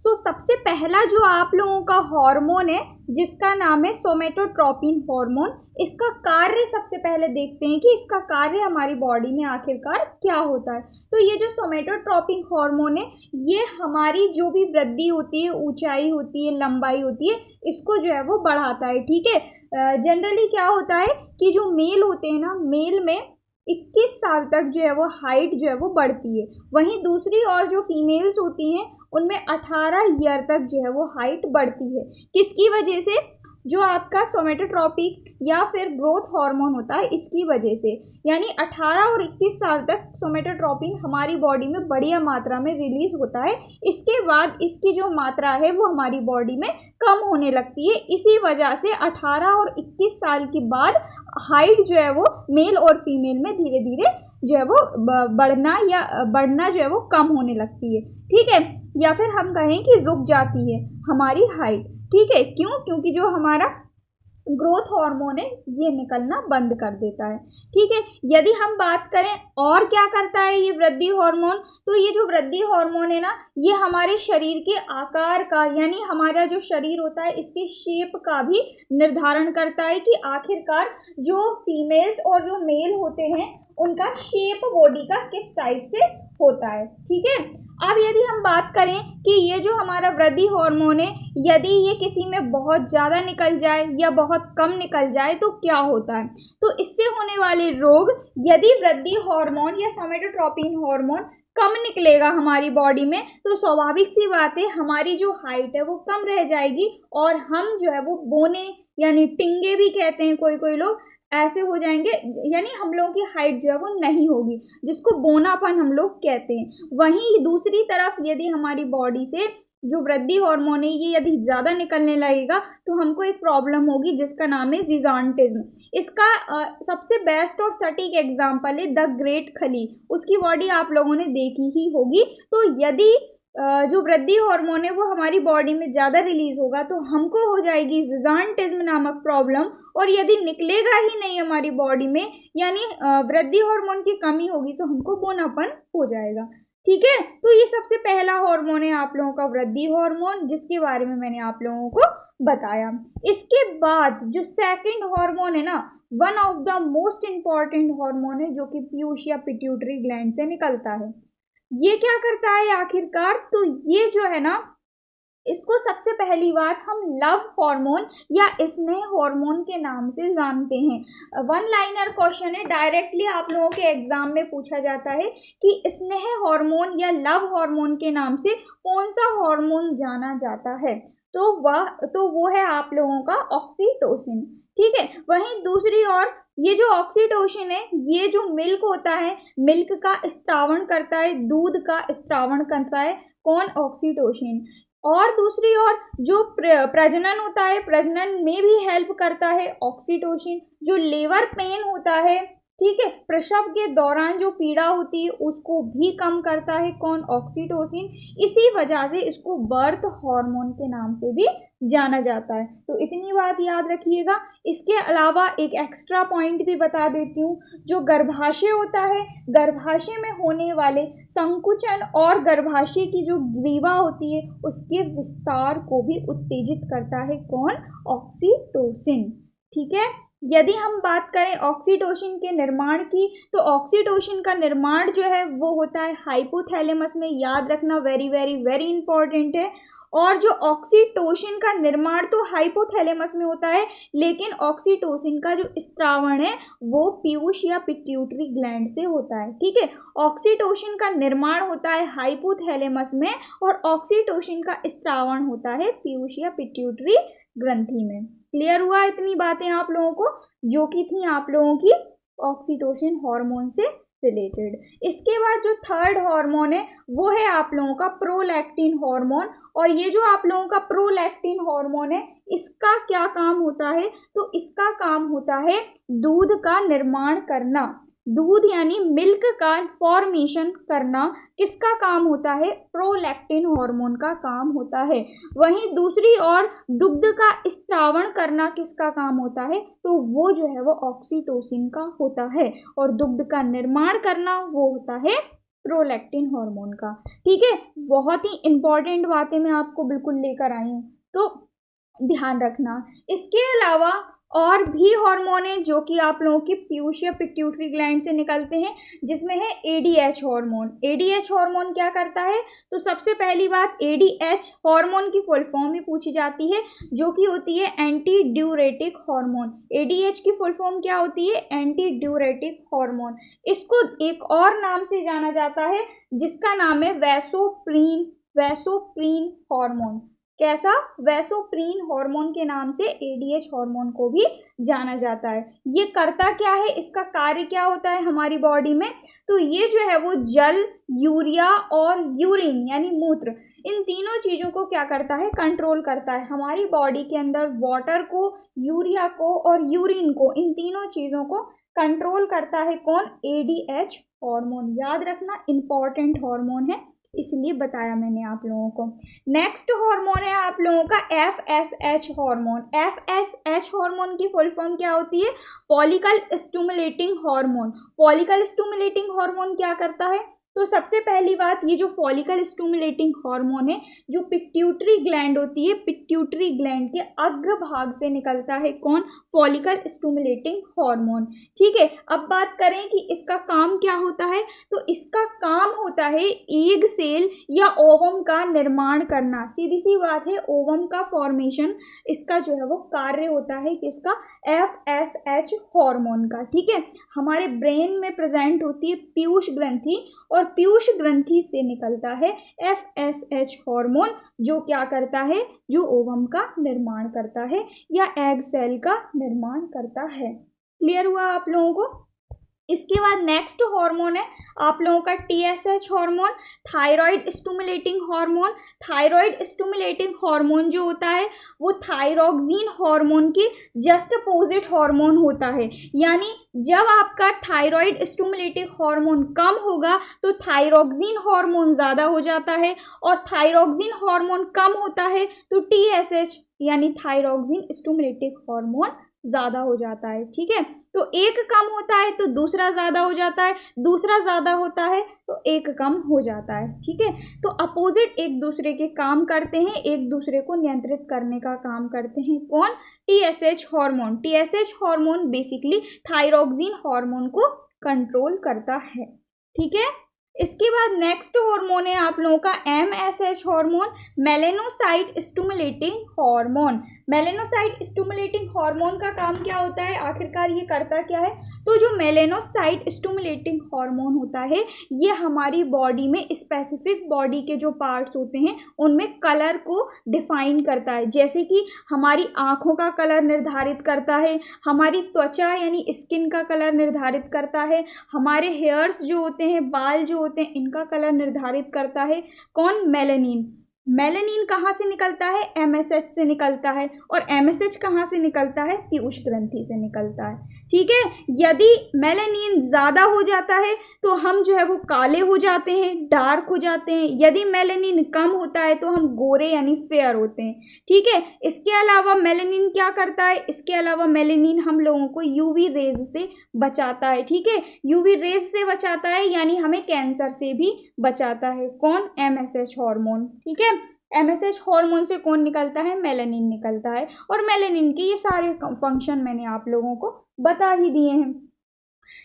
[SPEAKER 1] तो सबसे पहला जो आप लोगों का हार्मोन है जिसका नाम है सोमेटोट्रोपिन हार्मोन, इसका कार्य सबसे पहले देखते हैं कि इसका कार्य हमारी बॉडी में आखिरकार क्या होता है। तो ये जो सोमेटोट्रोपिन हार्मोन है ये हमारी जो भी वृद्धि होती है, ऊंचाई होती है, लंबाई होती है, इसको जो है वो बढ़ाता है। ठीक है, जनरली क्या होता है कि जो मेल होते हैं ना, मेल में 21 साल तक जो है वो हाइट जो है वो बढ़ती है। वहीं दूसरी और जो फीमेल्स होती हैं उनमें 18 ईयर तक जो है वो हाइट बढ़ती है। किसकी वजह से? जो आपका सोमेटोट्रोपिक या फिर ग्रोथ हार्मोन होता है इसकी वजह से। यानी 18 और 21 साल तक सोमेटोट्रोपिन हमारी बॉडी में बढ़िया मात्रा में रिलीज होता है। इसके बाद इसकी जो मात्रा है वो हमारी बॉडी में कम होने लगती है। इसी वजह से 18 और 21 साल के बाद हाइट जो है वो मेल और फीमेल में धीरे धीरे जो है वो बढ़ना जो है वो कम होने लगती है। ठीक है, या फिर हम कहें कि रुक जाती है हमारी हाइट। ठीक है, क्यों? क्योंकि जो हमारा ग्रोथ हार्मोन है ये निकलना बंद कर देता है। ठीक है, यदि हम बात करें और क्या करता है ये वृद्धि हार्मोन, तो ये जो वृद्धि हार्मोन है ना ये हमारे शरीर के आकार का, यानी हमारा जो शरीर होता है इसके शेप का भी निर्धारण करता है कि आखिरकार जो फीमेल्स और जो मेल होते हैं उनका शेप बॉडी का किस टाइप से होता है। ठीक है, अब यदि हम बात करें कि ये जो हमारा वृद्धि हार्मोन है यदि ये किसी में बहुत ज़्यादा निकल जाए या बहुत कम निकल जाए तो क्या होता है, तो इससे होने वाले रोग, यदि वृद्धि हार्मोन या सोमेटोट्रोपिन हार्मोन कम निकलेगा हमारी बॉडी में तो स्वाभाविक सी बात है हमारी जो हाइट है वो कम रह जाएगी और हम जो है वो बोने यानी टिंगे भी कहते हैं कोई लोग, ऐसे हो जाएंगे, यानी हम लोगों की हाइट जो है वो नहीं होगी, जिसको बोनापन हम लोग कहते हैं। वहीं दूसरी तरफ यदि हमारी बॉडी से जो वृद्धि हार्मोन है ये यदि ज़्यादा निकलने लगेगा तो हमको एक प्रॉब्लम होगी जिसका नाम है जिजान्टिज्म। इसका सबसे बेस्ट और सटीक एग्जाम्पल है द ग्रेट खली, उसकी बॉडी आप लोगों ने देखी ही होगी। तो यदि जो वृद्धि हार्मोन है वो हमारी बॉडी में ज़्यादा रिलीज होगा तो हमको हो जाएगी जिजान्टिज्म नामक प्रॉब्लम, और यदि निकलेगा ही नहीं हमारी बॉडी में यानी वृद्धि हार्मोन की कमी होगी तो हमको बोनापन हो जाएगा। ठीक है, तो ये सबसे पहला हार्मोन है आप लोगों का वृद्धि हार्मोन, जिसके बारे में मैंने आप लोगों को बताया। इसके बाद जो सेकंड हार्मोन है ना, one of the most important hormone है जो कि पीयूष या पिट्यूटरी ग्लैंड से निकलता है। ये क्या करता है आखिरकार, तो ये जो है ना, इसको सबसे पहली बात हम लव हार्मोन या स्नेह हार्मोन के नाम से जानते हैं। वन लाइनर क्वेश्चन है, डायरेक्टली आप लोगों के एग्जाम में पूछा जाता है कि स्नेह हार्मोन या लव हार्मोन के नाम से कौन सा हार्मोन जाना जाता है, तो वो है आप लोगों का ऑक्सीटोसिन। ठीक है, वहीं दूसरी ओर ये जो ऑक्सीटोसिन है ये जो मिल्क होता है, मिल्क का स्त्रावण करता है, दूध का स्त्रावण करता है कौन, ऑक्सीटोसिन। और दूसरी ओर जो प्रजनन होता है, प्रजनन में भी हेल्प करता है ऑक्सीटोसिन। जो लेबर पेन होता है, ठीक है, प्रसव के दौरान जो पीड़ा होती है उसको भी कम करता है कौन, ऑक्सीटोसिन। इसी वजह से इसको बर्थ हार्मोन के नाम से भी जाना जाता है। तो इतनी बात याद रखिएगा। इसके अलावा एक एक्स्ट्रा पॉइंट भी बता देती हूँ, जो गर्भाशय होता है, गर्भाशय में होने वाले संकुचन और गर्भाशय की जो ग्रीवा होती है उसके विस्तार को भी उत्तेजित करता है कौन, ऑक्सीटोसिन। ठीक है, यदि हम बात करें ऑक्सीटोसिन के निर्माण की, तो ऑक्सीटोसिन का निर्माण जो है वो होता है हाइपोथैलेमस में, याद रखना, वेरी वेरी वेरी इंपॉर्टेंट है। और जो ऑक्सीटोसिन का निर्माण तो हाइपोथैलेमस में होता है, लेकिन ऑक्सीटोसिन का जो स्त्रावण है वो पीयूष या पिट्यूटरी ग्लैंड से होता है। ठीक है, ऑक्सीटोसिन का निर्माण होता है हाइपोथैलेमस में और ऑक्सीटोसिन का स्त्रावण होता है पीयूष या पिट्यूटरी ग्रंथि में। क्लियर हुआ इतनी बातें आप लोगों को, जो कि थी आप लोगों की ऑक्सीटोसिन हार्मोन से रिलेटेड। इसके बाद जो थर्ड हार्मोन है वो है आप लोगों का प्रोलैक्टिन हार्मोन। और ये जो आप लोगों का प्रोलैक्टिन हार्मोन है इसका क्या काम होता है, तो इसका काम होता है दूध का निर्माण करना, दूध यानी मिल्क का फॉर्मेशन करना। किसका काम होता है, प्रोलैक्टिन हार्मोन का काम होता है। वहीं दूसरी ओर दुग्ध का स्त्रावण करना किसका काम होता है, तो वो जो है वो ऑक्सीटोसिन का होता है। और दुग्ध का निर्माण करना वो होता है प्रोलैक्टिन हार्मोन का। ठीक है, बहुत ही इंपॉर्टेंट बातें मैं आपको बिल्कुल लेकर आई हूँ, तो ध्यान रखना। इसके अलावा और भी हार्मोन है जो कि आप लोगों की पीयूष या पिट्यूटरी ग्लैंड से निकलते हैं, जिसमें है एडीएच हार्मोन। एडीएच हार्मोन क्या करता है, तो सबसे पहली बात एडीएच हार्मोन की फुल फॉर्म ही पूछी जाती है जो कि होती है एंटी ड्यूरेटिक हार्मोन। एडीएच की फुल फॉर्म क्या होती है, एंटी ड्यूरेटिक हार्मोन। इसको एक और नाम से जाना जाता है जिसका नाम है वैसोप्रीन, वैसोप्रीन हार्मोन। कैसा, वैसोप्रीन हार्मोन के नाम से एडीएच हार्मोन को भी जाना जाता है। ये करता क्या है, इसका कार्य क्या होता है हमारी बॉडी में, तो ये जो है वो जल, यूरिया और यूरिन यानी मूत्र, इन तीनों चीज़ों को क्या करता है, कंट्रोल करता है। हमारी बॉडी के अंदर वाटर को, यूरिया को और यूरिन को, इन तीनों चीज़ों को कंट्रोल करता है कौन, एडीएच हार्मोन। याद रखना, इंपॉर्टेंट हार्मोन है इसलिए बताया मैंने आप लोगों को। नेक्स्ट हार्मोन है आप लोगों का एफएसएच हार्मोन। एफएसएच हार्मोन की फुल फॉर्म क्या होती है, follicle stimulating hormone. Follicle stimulating hormone क्या करता है, तो सबसे पहली बात, ये जो फॉलिकल स्टिमुलेटिंग हार्मोन है जो पिट्यूटरी ग्लैंड होती है, पिट्यूटरी ग्लैंड के अग्रभाग से निकलता है कौन, फॉलिकल स्टिमुलेटिंग हार्मोन। ठीक है, अब बात करें कि इसका काम क्या होता है, तो इसका काम होता है एग सेल या ओवम का निर्माण करना। सीधी सी बात है, ओवम का फॉर्मेशन इसका जो है वो कार्य होता है किसका, एफएसएच हार्मोन का। ठीक है, हमारे ब्रेन में प्रेजेंट होती है पीयूष ग्रंथि और पीयूष ग्रंथि से निकलता है एफएसएच हार्मोन जो क्या करता है, जो ओवम का निर्माण करता है या एग सेल का निर्माण करता है। क्लियर हुआ आप लोगों को। इसके बाद नेक्स्ट हार्मोन है आप लोगों का TSH hormone, thyroid stimulating hormone. Thyroid stimulating hormone जो होता है वो थायरोक्सिन हार्मोन के जस्ट अपोजिट हार्मोन होता है। यानी जब आपका थायराइड स्टिमुलेटिंग हार्मोन कम होगा तो थायरोक्सिन हार्मोन ज़्यादा हो जाता है, और थायरोक्सिन हार्मोन कम होता है तो TSH यानी थायरोक्सिन स्टिमुलेटिंग हार्मोन ज़्यादा हो जाता है। ठीक है, तो एक कम होता है तो दूसरा ज़्यादा हो जाता है, दूसरा ज़्यादा होता है तो एक कम हो जाता है। ठीक है, तो अपोजिट एक दूसरे के काम करते हैं, एक दूसरे को नियंत्रित करने का काम करते हैं। कौन? TSH hormone. TSH hormone basically thyroxine hormone को कंट्रोल करता है। ठीक है, इसके बाद नेक्स्ट हार्मोन है आप लोगों का MSH hormone, melanocyte stimulating hormone. Melanocyte stimulating hormone का काम क्या होता है, आखिरकार ये करता क्या है? तो जो मेलेनोसाइट स्टिमुलेटिंग हार्मोन होता है ये हमारी बॉडी में स्पेसिफिक बॉडी के जो पार्ट्स होते हैं उनमें कलर को डिफाइन करता है। जैसे कि हमारी आँखों का कलर निर्धारित करता है, हमारी त्वचा यानी स्किन का कलर निर्धारित करता है, हमारे हेयर्स जो होते हैं, बाल जो होते हैं, इनका कलर निर्धारित करता है। कौन? मेलेनिन। मेलेनिन कहाँ से निकलता है? MSH से निकलता है, और MSH कहाँ से निकलता है? पीयूष ग्रंथि से निकलता है। ठीक है, यदि मेलेनिन ज़्यादा हो जाता है तो हम जो है वो काले हो जाते हैं, डार्क हो जाते हैं। यदि मेलेनिन कम होता है तो हम गोरे यानी फेयर होते हैं। ठीक है, इसके अलावा मेलेनिन क्या करता है? इसके अलावा मेलेनिन हम लोगों को UV रेज से बचाता है। ठीक है, UV रेज से बचाता है यानी हमें कैंसर से भी बचाता है। कौन? MSH hormone. ठीक है, MSH हार्मोन से कौन निकलता है? मेलेनिन निकलता है, और मेलेनिन के ये सारे फंक्शन मैंने आप लोगों को बता ही दिए हैं।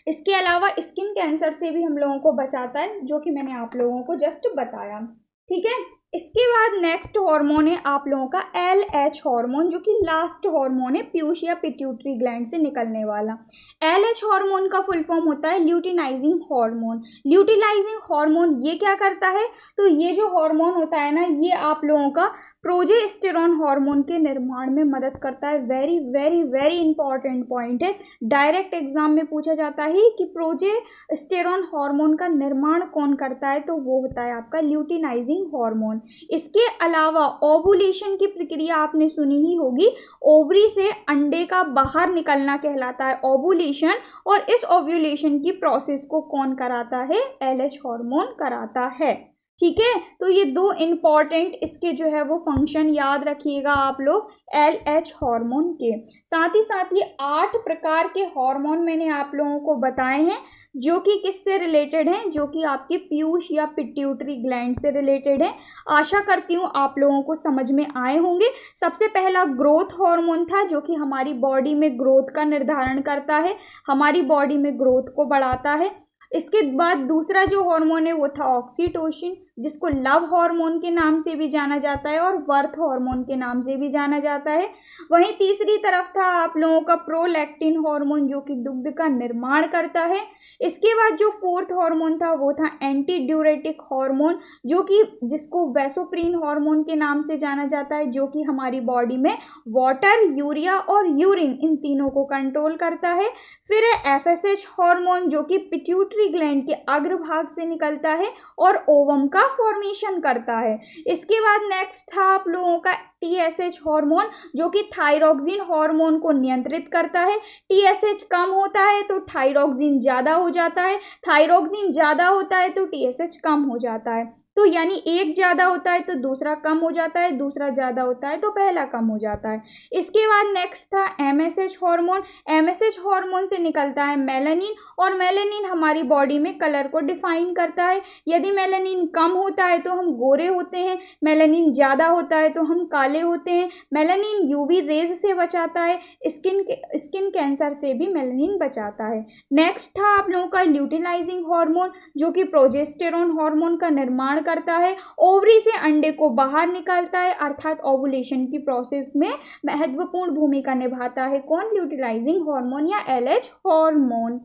[SPEAKER 1] इसके अलावा स्किन कैंसर से भी हम लोगों को बचाता है, जो कि मैंने आप लोगों को जस्ट बताया। ठीक है, इसके बाद नेक्स्ट हार्मोन है आप लोगों का LH हार्मोन, जो कि लास्ट हार्मोन है पीयूष या पिट्यूटरी ग्लैंड से निकलने वाला। LH हार्मोन का फुल फॉर्म होता है ल्यूटिनाइजिंग हार्मोन। ल्यूटिनाइजिंग हार्मोन ये क्या करता है? तो ये जो हार्मोन होता है ना, ये आप लोगों का प्रोजेस्टेरॉन हार्मोन के निर्माण में मदद करता है। Very very very important point है, डायरेक्ट एग्जाम में पूछा जाता है कि प्रोजेस्टेरॉन हार्मोन का निर्माण कौन करता है, तो वो होता है आपका ल्यूटिनाइजिंग हार्मोन। इसके अलावा ओवुलेशन की प्रक्रिया आपने सुनी ही होगी, ओवरी से अंडे का बाहर निकलना कहलाता है ओवुलेशन, और इस ओवुलेशन की प्रोसेस को कौन कराता है? LH हार्मोन कराता है। ठीक है, तो ये दो इम्पॉर्टेंट इसके जो है वो फंक्शन याद रखिएगा आप लोग LH हार्मोन के। साथ ही साथ ये 8 प्रकार के हार्मोन मैंने आप लोगों को बताए हैं, जो कि किससे रिलेटेड हैं? जो कि आपके पीयूष या पिट्यूटरी ग्लैंड से रिलेटेड है। आशा करती हूँ आप लोगों को समझ में आए होंगे। सबसे पहला ग्रोथ हार्मोन था, जो कि हमारी बॉडी में ग्रोथ का निर्धारण करता है, हमारी बॉडी में ग्रोथ को बढ़ाता है। इसके बाद दूसरा जो हार्मोन है वो था ऑक्सीटोसिन, जिसको लव हार्मोन के नाम से भी जाना जाता है और वर्थ हार्मोन के नाम से भी जाना जाता है। वहीं तीसरी तरफ था आप लोगों का प्रोलैक्टिन हार्मोन, जो कि दुग्ध का निर्माण करता है। इसके बाद जो फोर्थ हार्मोन था वो था एंटी ड्यूरेटिक हार्मोन, जो कि जिसको वैसोप्रीन हार्मोन के नाम से जाना जाता है, जो कि हमारी बॉडी में वाटर, यूरिया और यूरिन इन तीनों को कंट्रोल करता है। फिर है FSH हार्मोन, जो कि पिट्यूटरी ग्लैंड के अग्रभाग से निकलता है और ओवम का फॉर्मेशन करता है। इसके बाद नेक्स्ट था आप लोगों का TSH हार्मोन, जो कि थायरोक्सिन हार्मोन को नियंत्रित करता है। TSH कम होता है तो थायरोक्सिन ज़्यादा हो जाता है, थायरोक्सिन ज़्यादा होता है तो TSH कम हो जाता है। तो यानी एक ज़्यादा होता है तो दूसरा कम हो जाता है, दूसरा ज़्यादा होता है तो पहला कम हो जाता है। इसके बाद नेक्स्ट था MSH हार्मोन। MSH हार्मोन से निकलता है मेलानिन, और मेलानिन हमारी बॉडी में कलर को डिफाइन करता है। यदि मेलानिन कम होता है तो हम गोरे होते हैं, मेलानिन ज़्यादा होता है तो हम काले होते हैं। मेलानिन UV रेज से बचाता है, स्किन कैंसर से भी मेलानिन बचाता है। नेक्स्ट था आप लोगों का ल्यूटिनाइजिंग हार्मोन, जो कि प्रोजेस्टेरॉन हार्मोन का निर्माण करता है, ओवरी से अंडे को बाहर निकालता है, अर्थात ओवुलेशन की प्रोसेस में महत्वपूर्ण भूमिका निभाता है। कौन? ल्यूटिनाइजिंग हार्मोन या LH हार्मोन।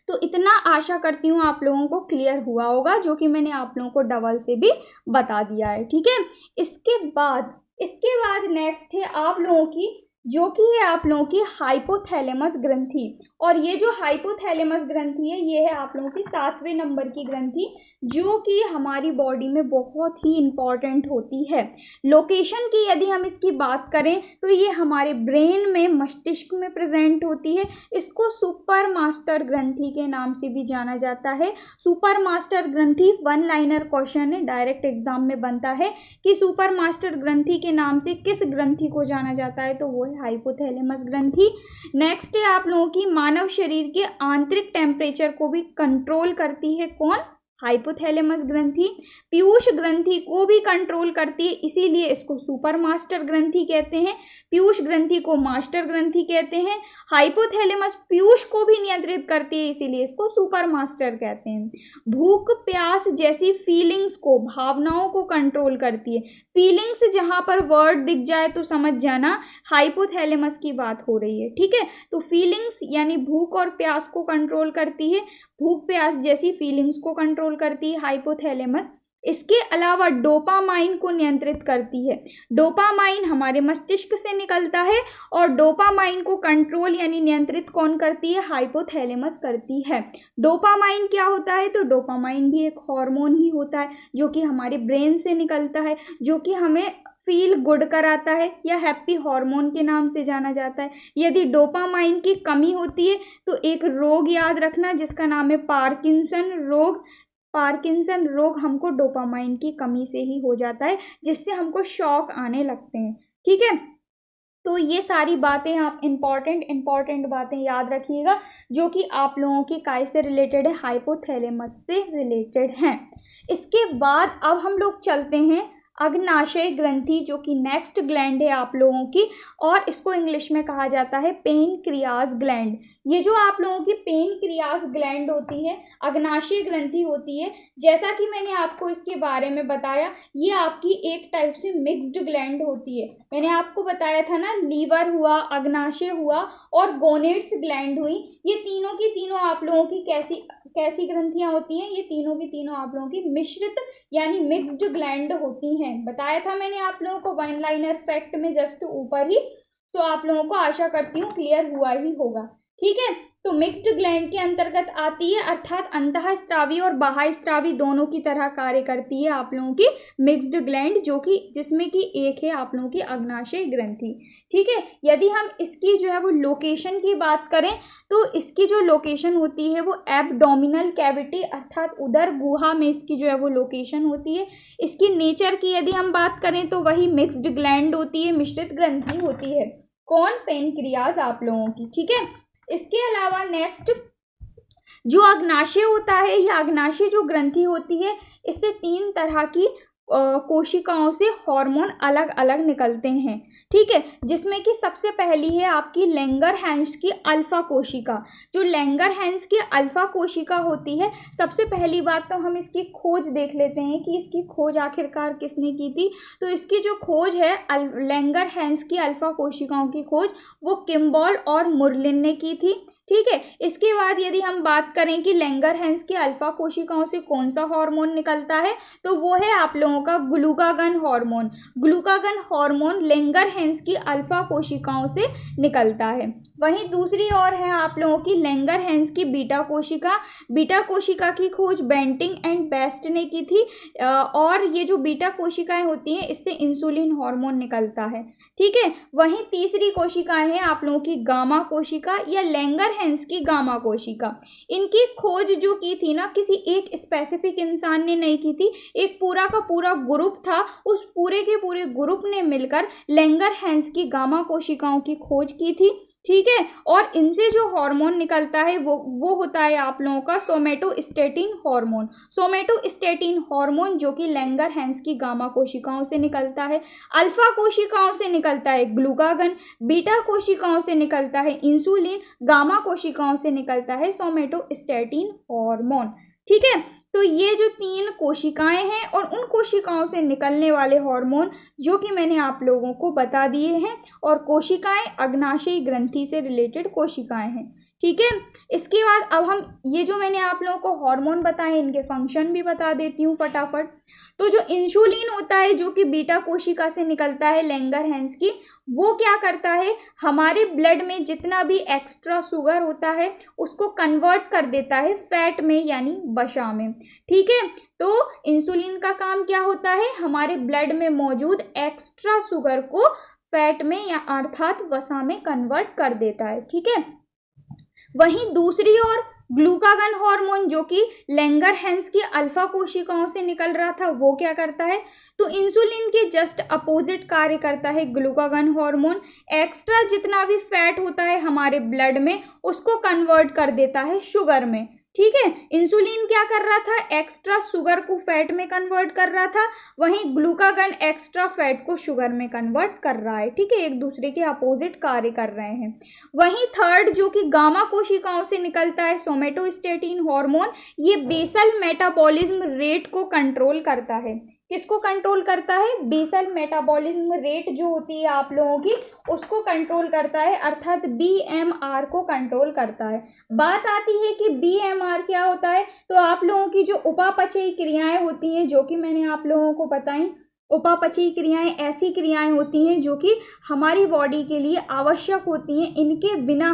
[SPEAKER 1] तो इतना आशा करती हूँ आप लोगों को क्लियर हुआ होगा, जो कि मैंने आप लोगों को डबल से भी बता दिया है। ठीक है, इसके बाद नेक्स्ट है आप लोगों की जो कि है आप लोगों की हाइपोथैलेमस ग्रंथि। और ये जो हाइपोथैलेमस ग्रंथि है ये है आप लोगों की 7वें नंबर की ग्रंथि, जो कि हमारी बॉडी में बहुत ही इंपॉर्टेंट होती है। लोकेशन की यदि हम इसकी बात करें तो ये हमारे ब्रेन में, मस्तिष्क में प्रेजेंट होती है। इसको सुपर मास्टर ग्रंथि के नाम से भी जाना जाता है। सुपर मास्टर ग्रंथि 1 लाइनर क्वेश्चन है, डायरेक्ट एग्जाम में बनता है कि सुपर मास्टर ग्रंथि के नाम से किस ग्रंथि को जाना जाता है, तो वो है हाइपोथैलेमस ग्रंथि। नेक्स्ट है आप लोगों की मानव शरीर के आंतरिक टेम्परेचर को भी कंट्रोल करती है, कौन? हाइपोथैलेमस ग्रंथि। पीयूष ग्रंथि को भी कंट्रोल करती है, इसीलिए इसको सुपर मास्टर ग्रंथि कहते हैं। पीयूष ग्रंथि को मास्टर ग्रंथि कहते हैं। हाइपोथैलेमस पीयूष को भी नियंत्रित करती है, इसीलिए इसको सुपर मास्टर कहते हैं। भूख प्यास जैसी फीलिंग्स को, भावनाओं को कंट्रोल करती है। फीलिंग्स जहां पर वर्ड दिख जाए तो समझ जाना हाइपोथैलेमस की बात हो रही है, ठीक है। तो फीलिंग्स यानी भूख और प्यास को कंट्रोल करती है, भूख प्यास जैसी फीलिंग्स को कंट्रोल करती है हाइपोथैलेमस। इसके अलावा डोपामाइन को नियंत्रित करती है। डोपामाइन हमारे मस्तिष्क से निकलता है और डोपामाइन को कंट्रोल यानी नियंत्रित कौन करती है? हाइपोथैलेमस करती है। डोपामाइन क्या होता है? तो डोपामाइन भी एक हार्मोन ही होता है जो कि हमारे ब्रेन से निकलता है, जो कि हमें फील गुड कराता है या हैप्पी हार्मोन के नाम से जाना जाता है। यदि डोपामाइन की कमी होती है तो एक रोग याद रखना जिसका नाम है पार्किंसन रोग। पार्किंसन रोग हमको डोपामाइन की कमी से ही हो जाता है, जिससे हमको शौक आने लगते हैं, ठीक है। तो ये सारी बातें आप इंपॉर्टेंट बातें याद रखिएगा जो कि आप लोगों की काय से रिलेटेड है? हाइपोथैलेमस से रिलेटेड हैं। इसके बाद अब हम लोग चलते हैं अग्नाशय ग्रंथि, जो कि नेक्स्ट ग्लैंड है आप लोगों की, और इसको इंग्लिश में कहा जाता है पेनक्रियाज ग्लैंड। ये जो आप लोगों की पेनक्रियाज ग्लैंड होती है, अग्नाशय ग्रंथि होती है, जैसा कि मैंने आपको इसके बारे में बताया, ये आपकी एक टाइप से मिक्स्ड ग्लैंड होती है। मैंने आपको बताया था ना, लीवर हुआ, अग्नाशय हुआ और गोनेड्स ग्लैंड हुई, ये तीनों की तीनों आप लोगों की कैसी ग्रंथियां होती हैं? ये तीनों की तीनों आप लोगों की मिश्रित यानी मिक्स्ड ग्लैंड होती हैं। बताया था मैंने आप लोगों को 1 लाइनर फैक्ट में जस्ट ऊपर ही, तो आप लोगों को आशा करती हूँ क्लियर हुआ ही होगा, ठीक है। तो मिक्स्ड ग्लैंड के अंतर्गत आती है, अर्थात अंतःस्रावी और बाह्यस्रावी दोनों की तरह कार्य करती है आप लोगों की मिक्स्ड ग्लैंड, जो कि जिसमें कि एक है आप लोगों की अग्नाशय ग्रंथि, ठीक है। यदि हम इसकी जो है वो लोकेशन की बात करें तो इसकी जो लोकेशन होती है वो एब्डोमिनल कैविटी अर्थात उदर गुहा में इसकी जो है वो लोकेशन होती है। इसकी नेचर की यदि हम बात करें तो वही मिक्स्ड ग्लैंड होती है, मिश्रित ग्रंथि होती है, कौन? पेनक्रियाज आप लोगों की, ठीक है। इसके अलावा नेक्स्ट जो अग्नाशय होता है, यह अग्नाशय जो ग्रंथि होती है, इससे 3 तरह की कोशिकाओं से हार्मोन अलग अलग निकलते हैं, ठीक है। जिसमें कि सबसे पहली है आपकी लैंगरहैंस की अल्फा कोशिका। जो लैंगरहैंस की अल्फा कोशिका होती है, सबसे पहली बात तो हम इसकी खोज देख लेते हैं कि इसकी खोज आखिरकार किसने की थी। तो इसकी जो खोज है लैंगरहैंस की अल्फा कोशिकाओं की खोज वो किम्बॉल और मुरलिन ने की थी, ठीक है। इसके बाद यदि हम बात करें कि लैंगरहैंस की अल्फा कोशिकाओं से कौन सा हार्मोन निकलता है, तो वो है आप लोगों का glucagon hormone. Glucagon hormone Langerhans की अल्फा कोशिकाओं से निकलता है। वहीं दूसरी ओर है आप लोगों की लैंगरहैंस की बीटा कोशिका। बीटा कोशिका की खोज बेंटिंग एंड बेस्ट ने की थी, और ये जो बीटा कोशिकाएं होती हैं इससे इंसुलिन हार्मोन निकलता है, ठीक है। वहीं तीसरी कोशिकाएं हैं आप लोगों की गामा कोशिका या लैंगरहैंस की गामा कोशिका। इनकी खोज जो की थी ना, किसी एक स्पेसिफिक इंसान ने नहीं की थी, एक पूरा का पूरा ग्रुप था, उस पूरे के पूरे ग्रुप ने मिलकर लैंगरहैंस की गामा कोशिकाओं की खोज की थी, ठीक है। और इनसे जो हार्मोन निकलता है वो होता है आप लोगों का सोमेटोस्टेटिन हार्मोन। सोमेटोस्टेटिन हार्मोन जो कि लैंगरहैंस की गामा कोशिकाओं से निकलता है। अल्फा कोशिकाओं से निकलता है ग्लूकागन, बीटा कोशिकाओं से निकलता है इंसुलिन, गामा कोशिकाओं से निकलता है सोमेटोस्टेटिन हार्मोन, ठीक है। तो ये जो 3 कोशिकाएं हैं और उन कोशिकाओं से निकलने वाले हार्मोन जो कि मैंने आप लोगों को बता दिए हैं, और कोशिकाएं अग्नाशयी ग्रंथि से रिलेटेड कोशिकाएं हैं, ठीक है। इसके बाद अब हम ये जो मैंने आप लोगों को हार्मोन बताए इनके फंक्शन भी बता देती हूँ फटाफट। तो जो इंसुलिन होता है जो कि बीटा कोशिका से निकलता है लैंगरहैंस की, वो क्या करता है, हमारे ब्लड में जितना भी एक्स्ट्रा शुगर होता है उसको कन्वर्ट कर देता है फैट में यानी वसा में। ठीक है, तो इंसुलिन का काम क्या होता है, हमारे ब्लड में मौजूद एक्स्ट्रा शुगर को फैट में या अर्थात वसा में कन्वर्ट कर देता है। ठीक है, वहीं दूसरी ओर ग्लूकागन हार्मोन जो कि लैंगरहैंस की अल्फा कोशिकाओं से निकल रहा था, वो क्या करता है, तो इंसुलिन के जस्ट अपोजिट कार्य करता है ग्लूकागन हार्मोन। एक्स्ट्रा जितना भी फैट होता है हमारे ब्लड में उसको कन्वर्ट कर देता है शुगर में। ठीक है, इंसुलिन क्या कर रहा था, एक्स्ट्रा शुगर को फैट में कन्वर्ट कर रहा था, वहीं ग्लूकागन एक्स्ट्रा फैट को शुगर में कन्वर्ट कर रहा है। ठीक है, एक दूसरे के अपोजिट कार्य कर रहे हैं। वहीं थर्ड जो कि गामा कोशिकाओं से निकलता है सोमेटोस्टेटिन हार्मोन, ये बेसल मेटाबॉलिज्म रेट को कंट्रोल करता है। किसको कंट्रोल करता है, बेसल मेटाबॉलिज्म रेट जो होती है आप लोगों की उसको कंट्रोल करता है, अर्थात BMR को कंट्रोल करता है। बात आती है कि BMR क्या होता है, तो आप लोगों की जो उपापचयी क्रियाएं होती हैं जो कि मैंने आप लोगों को बताई, उपापचयी क्रियाएं ऐसी क्रियाएं होती हैं जो कि हमारी बॉडी के लिए आवश्यक होती हैं, इनके बिना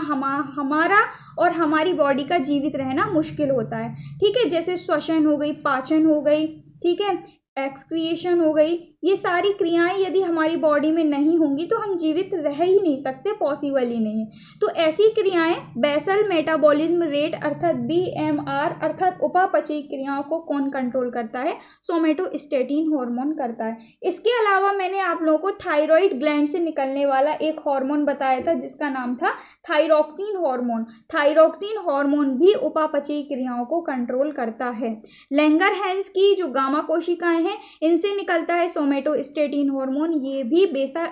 [SPEAKER 1] हमारा और हमारी बॉडी का जीवित रहना मुश्किल होता है। ठीक है, जैसे श्वसन हो गई, पाचन हो गई, ठीक है, एक्सक्रिएशन हो गई, ये सारी क्रियाएं यदि हमारी बॉडी में नहीं होंगी तो हम जीवित रह ही नहीं सकते, पॉसिबल ही नहीं है। तो ऐसी क्रियाएं बेसल मेटाबॉलिज्म रेट अर्थात BMR अर्थात उपापचयी क्रियाओं को कौन कंट्रोल करता है, सोमेटोस्टेटिन हार्मोन करता है। इसके अलावा मैंने आप लोगों को थायराइड ग्लैंड से निकलने वाला एक हार्मोन बताया था जिसका नाम था थायरॉक्सिन हार्मोन। थायरॉक्सिन हार्मोन भी उपापचयी क्रियाओं को कंट्रोल करता है। लैंगरहैंस की जो गामा कोशिकाएं हैं इनसे निकलता है सोमेटोस्टेटिन हार्मोन, ये भी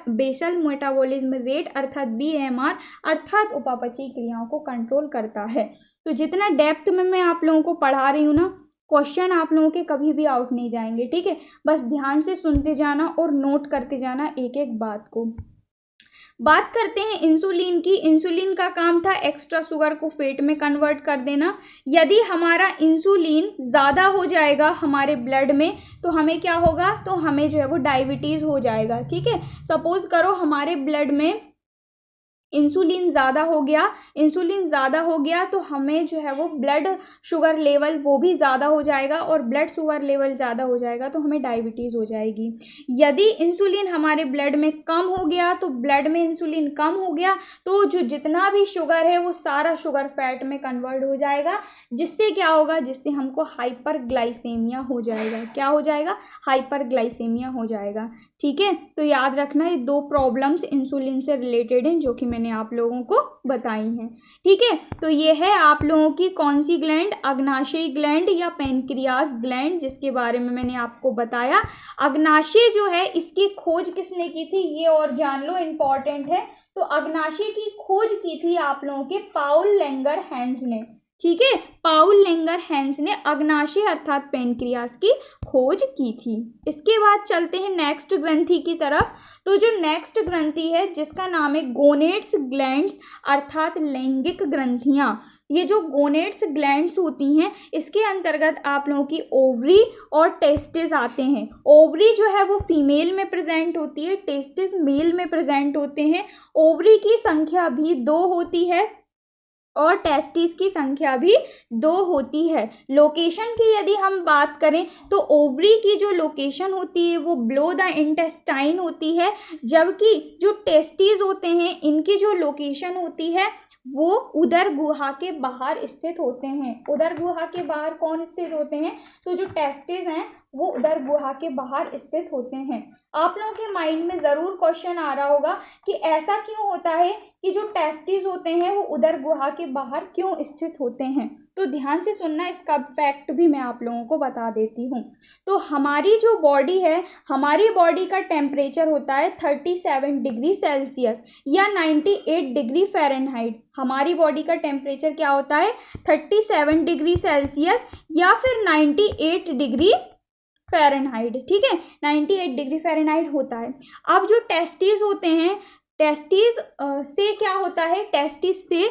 [SPEAKER 1] बेसल मेटाबॉलिज्म रेट अर्थात BMR अर्थात उपापचयी क्रियाओं को कंट्रोल करता है। तो जितना डेप्थ में मैं आप लोगों को पढ़ा रही हूँ ना, क्वेश्चन आप लोगों के कभी भी आउट नहीं जाएंगे। ठीक है, बस ध्यान से सुनते जाना और नोट करते जाना एक एक बात को। बात करते हैं इंसुलिन की। इंसुलिन का काम था एक्स्ट्रा शुगर को फैट में कन्वर्ट कर देना। यदि हमारा इंसुलिन ज़्यादा हो जाएगा हमारे ब्लड में तो हमें क्या होगा, तो हमें जो है वो डायबिटीज़ हो जाएगा। ठीक है, सपोज करो हमारे ब्लड में इंसुलिन ज़्यादा हो गया तो हमें जो है वो ब्लड शुगर लेवल वो भी ज़्यादा हो जाएगा, और ब्लड शुगर लेवल ज़्यादा हो जाएगा तो हमें डायबिटीज़ हो जाएगी। यदि इंसुलिन हमारे ब्लड में कम हो गया तो ब्लड में इंसुलिन कम हो गया तो जो जितना भी शुगर है वो सारा शुगर फैट में कन्वर्ट हो जाएगा, जिससे क्या होगा, जिससे हमको हाइपरग्लाइसेमिया हो जाएगा। क्या हो जाएगा, हाइपरग्लाइसेमिया हो जाएगा। ठीक है, तो याद रखना ये दो प्रॉब्लम्स इंसुलिन से रिलेटेड हैं जो कि मैंने आप लोगों को बताई हैं। ठीक है, तो ये है आप लोगों की कौन सी ग्लैंड, अग्नाशयी ग्लैंड या पैनक्रियास ग्लैंड, जिसके बारे में मैंने आपको बताया। अग्नाशय जो है इसकी खोज किसने की थी ये और जान लो, इंपॉर्टेंट है। तो अग्नाशय की खोज की थी आप लोगों के पाउल लैंगरहैंस ने। ठीक है, पाउल लैंगरहैंस ने अग्नाशय अर्थात पैनक्रियास की खोज की थी। इसके बाद चलते हैं नेक्स्ट ग्रंथि की तरफ। तो जो नेक्स्ट ग्रंथि है जिसका नाम है गोनेड्स ग्लैंड्स अर्थात लैंगिक ग्रंथियां। ये जो गोनेड्स ग्लैंड्स होती हैं इसके अंतर्गत आप लोगों की ओवरी और टेस्टिस आते हैं। ओवरी जो है वो फीमेल में प्रेजेंट होती है, टेस्टिस मेल में प्रेजेंट होते हैं। ओवरी की संख्या भी 2 होती है और टेस्टिस की संख्या भी 2 होती है। लोकेशन की यदि हम बात करें तो ओवरी की जो लोकेशन होती है वो बिलो द इंटेस्टाइन होती है, जबकि जो टेस्टिस होते हैं इनकी जो लोकेशन होती है वो उदर गुहा के बाहर स्थित होते हैं। उदर गुहा के बाहर कौन स्थित होते हैं, तो जो टेस्टिस हैं वो उदर गुहा के बाहर स्थित होते हैं। आप लोगों के माइंड में ज़रूर क्वेश्चन आ रहा होगा कि ऐसा क्यों होता है कि जो टेस्टिस होते हैं वो उदर गुहा के बाहर क्यों स्थित होते हैं। तो ध्यान से सुनना, इसका फैक्ट भी मैं आप लोगों को बता देती हूँ। तो हमारी जो बॉडी है, हमारी बॉडी का टेम्परेचर होता है 37 डिग्री सेल्सियस या 98 डिग्री फ़ारेनहाइट। हमारी बॉडी का टेम्परेचर क्या होता है, 37 डिग्री सेल्सियस या फिर 98 डिग्री फ़ारेनहाइट। ठीक है, 98 डिग्री फ़ारेनहाइट होता है। अब जो टेस्टिस होते हैं टेस्टिस से क्या होता है, टेस्टिस से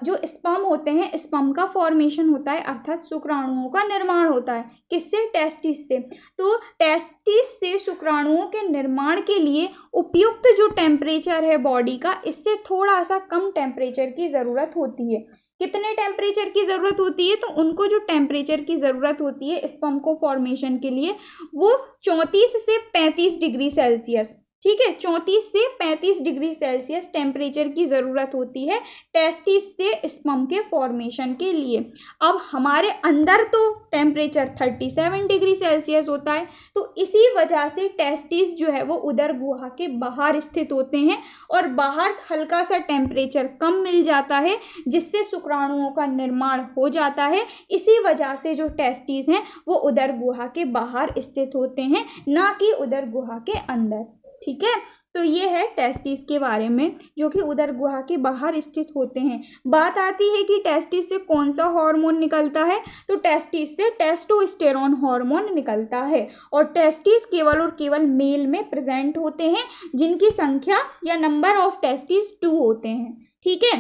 [SPEAKER 1] जो स्पर्म होते हैं, स्पर्म का फॉर्मेशन होता है, अर्थात शुक्राणुओं का निर्माण होता है। किससे? टेस्टिस से। तो टेस्टिस से शुक्राणुओं के निर्माण के लिए उपयुक्त जो टेम्परेचर है बॉडी का, इससे थोड़ा सा कम टेम्परेचर की ज़रूरत होती है। कितने टेम्परेचर की ज़रूरत होती है? तो उनको जो टेम्परेचर की ज़रूरत होती है स्पर्म को फॉर्मेशन के लिए, वो 34 से 35 डिग्री सेल्सियस, ठीक है, 34 से 35 डिग्री सेल्सियस टेम्परेचर की ज़रूरत होती है टेस्टिस से स्पर्म के फॉर्मेशन के लिए। अब हमारे अंदर तो टेम्परेचर 37 डिग्री सेल्सियस होता है, तो इसी वजह से टेस्टिस जो है वो उदर गुहा के बाहर स्थित होते हैं और बाहर हल्का सा टेम्परेचर कम मिल जाता है, जिससे शुक्राणुओं का निर्माण हो जाता है। इसी वजह से जो टेस्टिस हैं वो उदर गुहा के बाहर स्थित होते हैं, ना कि उदर गुहा के अंदर, ठीक है। तो ये है टेस्टिस के बारे में, जो कि उदर गुहा के बाहर स्थित होते हैं। बात आती है कि टेस्टिस से कौन सा हार्मोन निकलता है, तो टेस्टिस से टेस्टोस्टेरोन हार्मोन निकलता है। और टेस्टिस केवल और केवल मेल में प्रेजेंट होते हैं, जिनकी संख्या या नंबर ऑफ टेस्टिस 2 होते हैं, ठीक है।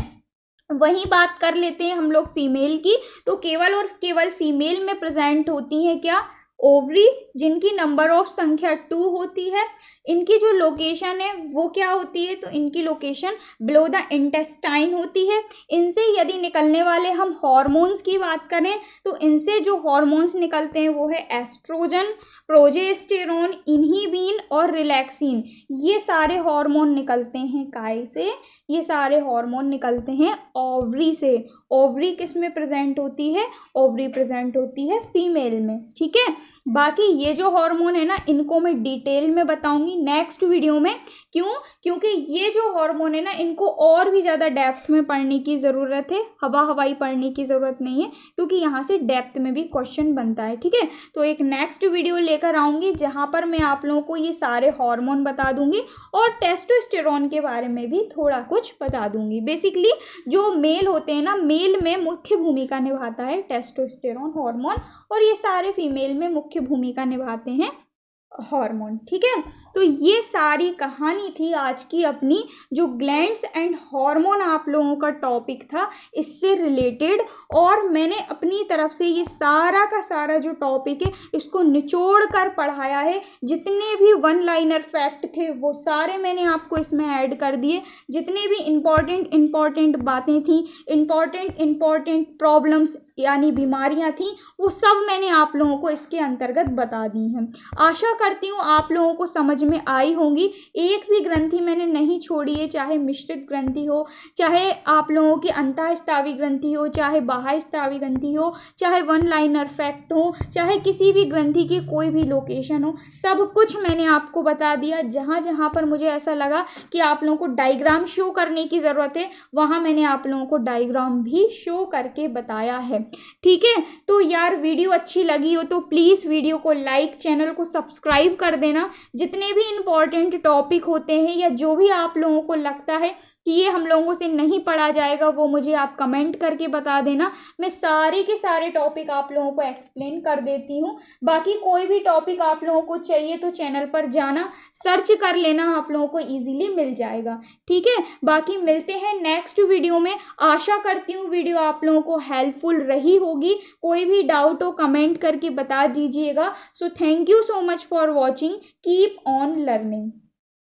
[SPEAKER 1] वहीं बात कर लेते हैं हम लोग फीमेल की, तो केवल और केवल फीमेल में प्रेजेंट होती हैं क्या? ओवरी, जिनकी नंबर ऑफ संख्या 2 होती है। इनकी जो लोकेशन है वो क्या होती है? तो इनकी लोकेशन बिलो द इंटेस्टाइन होती है। इनसे यदि निकलने वाले हम हार्मोन्स की बात करें, तो इनसे जो हार्मोन्स निकलते हैं वो है एस्ट्रोजन, प्रोजेस्टेरोन, इनहिबिन और रिलैक्सिन। ये सारे हार्मोन निकलते हैं काय से? ये सारे हार्मोन निकलते हैं ओवरी से। ओवरी किस में प्रेजेंट होती है? ओवरी प्रेजेंट होती है फीमेल में, ठीक है। बाकी ये जो हार्मोन है ना, इनको मैं डिटेल में बताऊंगी नेक्स्ट वीडियो में। क्यों? क्योंकि ये जो हार्मोन है ना, इनको और भी ज़्यादा डेप्थ में पढ़ने की ज़रूरत है, हवाई पढ़ने की ज़रूरत नहीं है, क्योंकि यहाँ से डेप्थ में भी क्वेश्चन बनता है, ठीक है। तो एक नेक्स्ट वीडियो लेकर आऊँगी जहाँ पर मैं आप लोगों को ये सारे हार्मोन बता दूंगी और टेस्टोस्टेरोन के बारे में भी थोड़ा कुछ बता दूंगी। बेसिकली जो मेल होते हैं ना, मेल में मुख्य भूमिका निभाता है टेस्टोस्टेरोन हार्मोन, और ये सारे फीमेल में मुख्य भूमिका निभाते हैं हार्मोन, ठीक है। तो ये सारी कहानी थी आज की अपनी, जो ग्लैंड्स एंड हार्मोन आप लोगों का टॉपिक था इससे रिलेटेड। और मैंने अपनी तरफ से ये सारा का सारा जो टॉपिक है इसको निचोड़ कर पढ़ाया है। जितने भी वन लाइनर फैक्ट थे वो सारे मैंने आपको इसमें ऐड कर दिए। जितने भी इम्पॉर्टेंट बातें थी, इम्पॉर्टेंट प्रॉब्लम्स यानी बीमारियां थी, वो सब मैंने आप लोगों को इसके अंतर्गत बता दी हैं। आशा करती हूँ आप लोगों को समझ में आई होंगी। एक भी ग्रंथि मैंने नहीं छोड़ी है, चाहे मिश्रित ग्रंथि हो, चाहे आप लोगों की अंतःस्रावी ग्रंथि हो, चाहे बाह्यस्रावी ग्रंथि हो, चाहे वन लाइनर फैक्ट हो, चाहे किसी भी ग्रंथि की कोई भी लोकेशन हो, सब कुछ मैंने आपको बता दिया। जहाँ जहाँ पर मुझे ऐसा लगा कि आप लोगों को डायग्राम शो करने की ज़रूरत है, वहाँ मैंने आप लोगों को डायग्राम भी शो करके बताया है, ठीक है। तो यार वीडियो अच्छी लगी हो तो प्लीज़ वीडियो को लाइक, चैनल को सब्सक्राइब कर देना। जितने भी इम्पॉर्टेंट टॉपिक होते हैं या जो भी आप लोगों को लगता है कि ये हम लोगों से नहीं पढ़ा जाएगा, वो मुझे आप कमेंट करके बता देना। मैं सारे के सारे टॉपिक आप लोगों को एक्सप्लेन कर देती हूँ। बाकी कोई भी टॉपिक आप लोगों को चाहिए तो चैनल पर जाना, सर्च कर लेना, आप लोगों को ईजिली मिल जाएगा, ठीक है। बाकी मिलते हैं नेक्स्ट वीडियो में। आशा करती हूँ वीडियो आप लोगों को हेल्पफुल रही होगी। कोई भी डाउट हो कमेंट करके बता दीजिएगा। So thank you so much for watching. Keep on learning.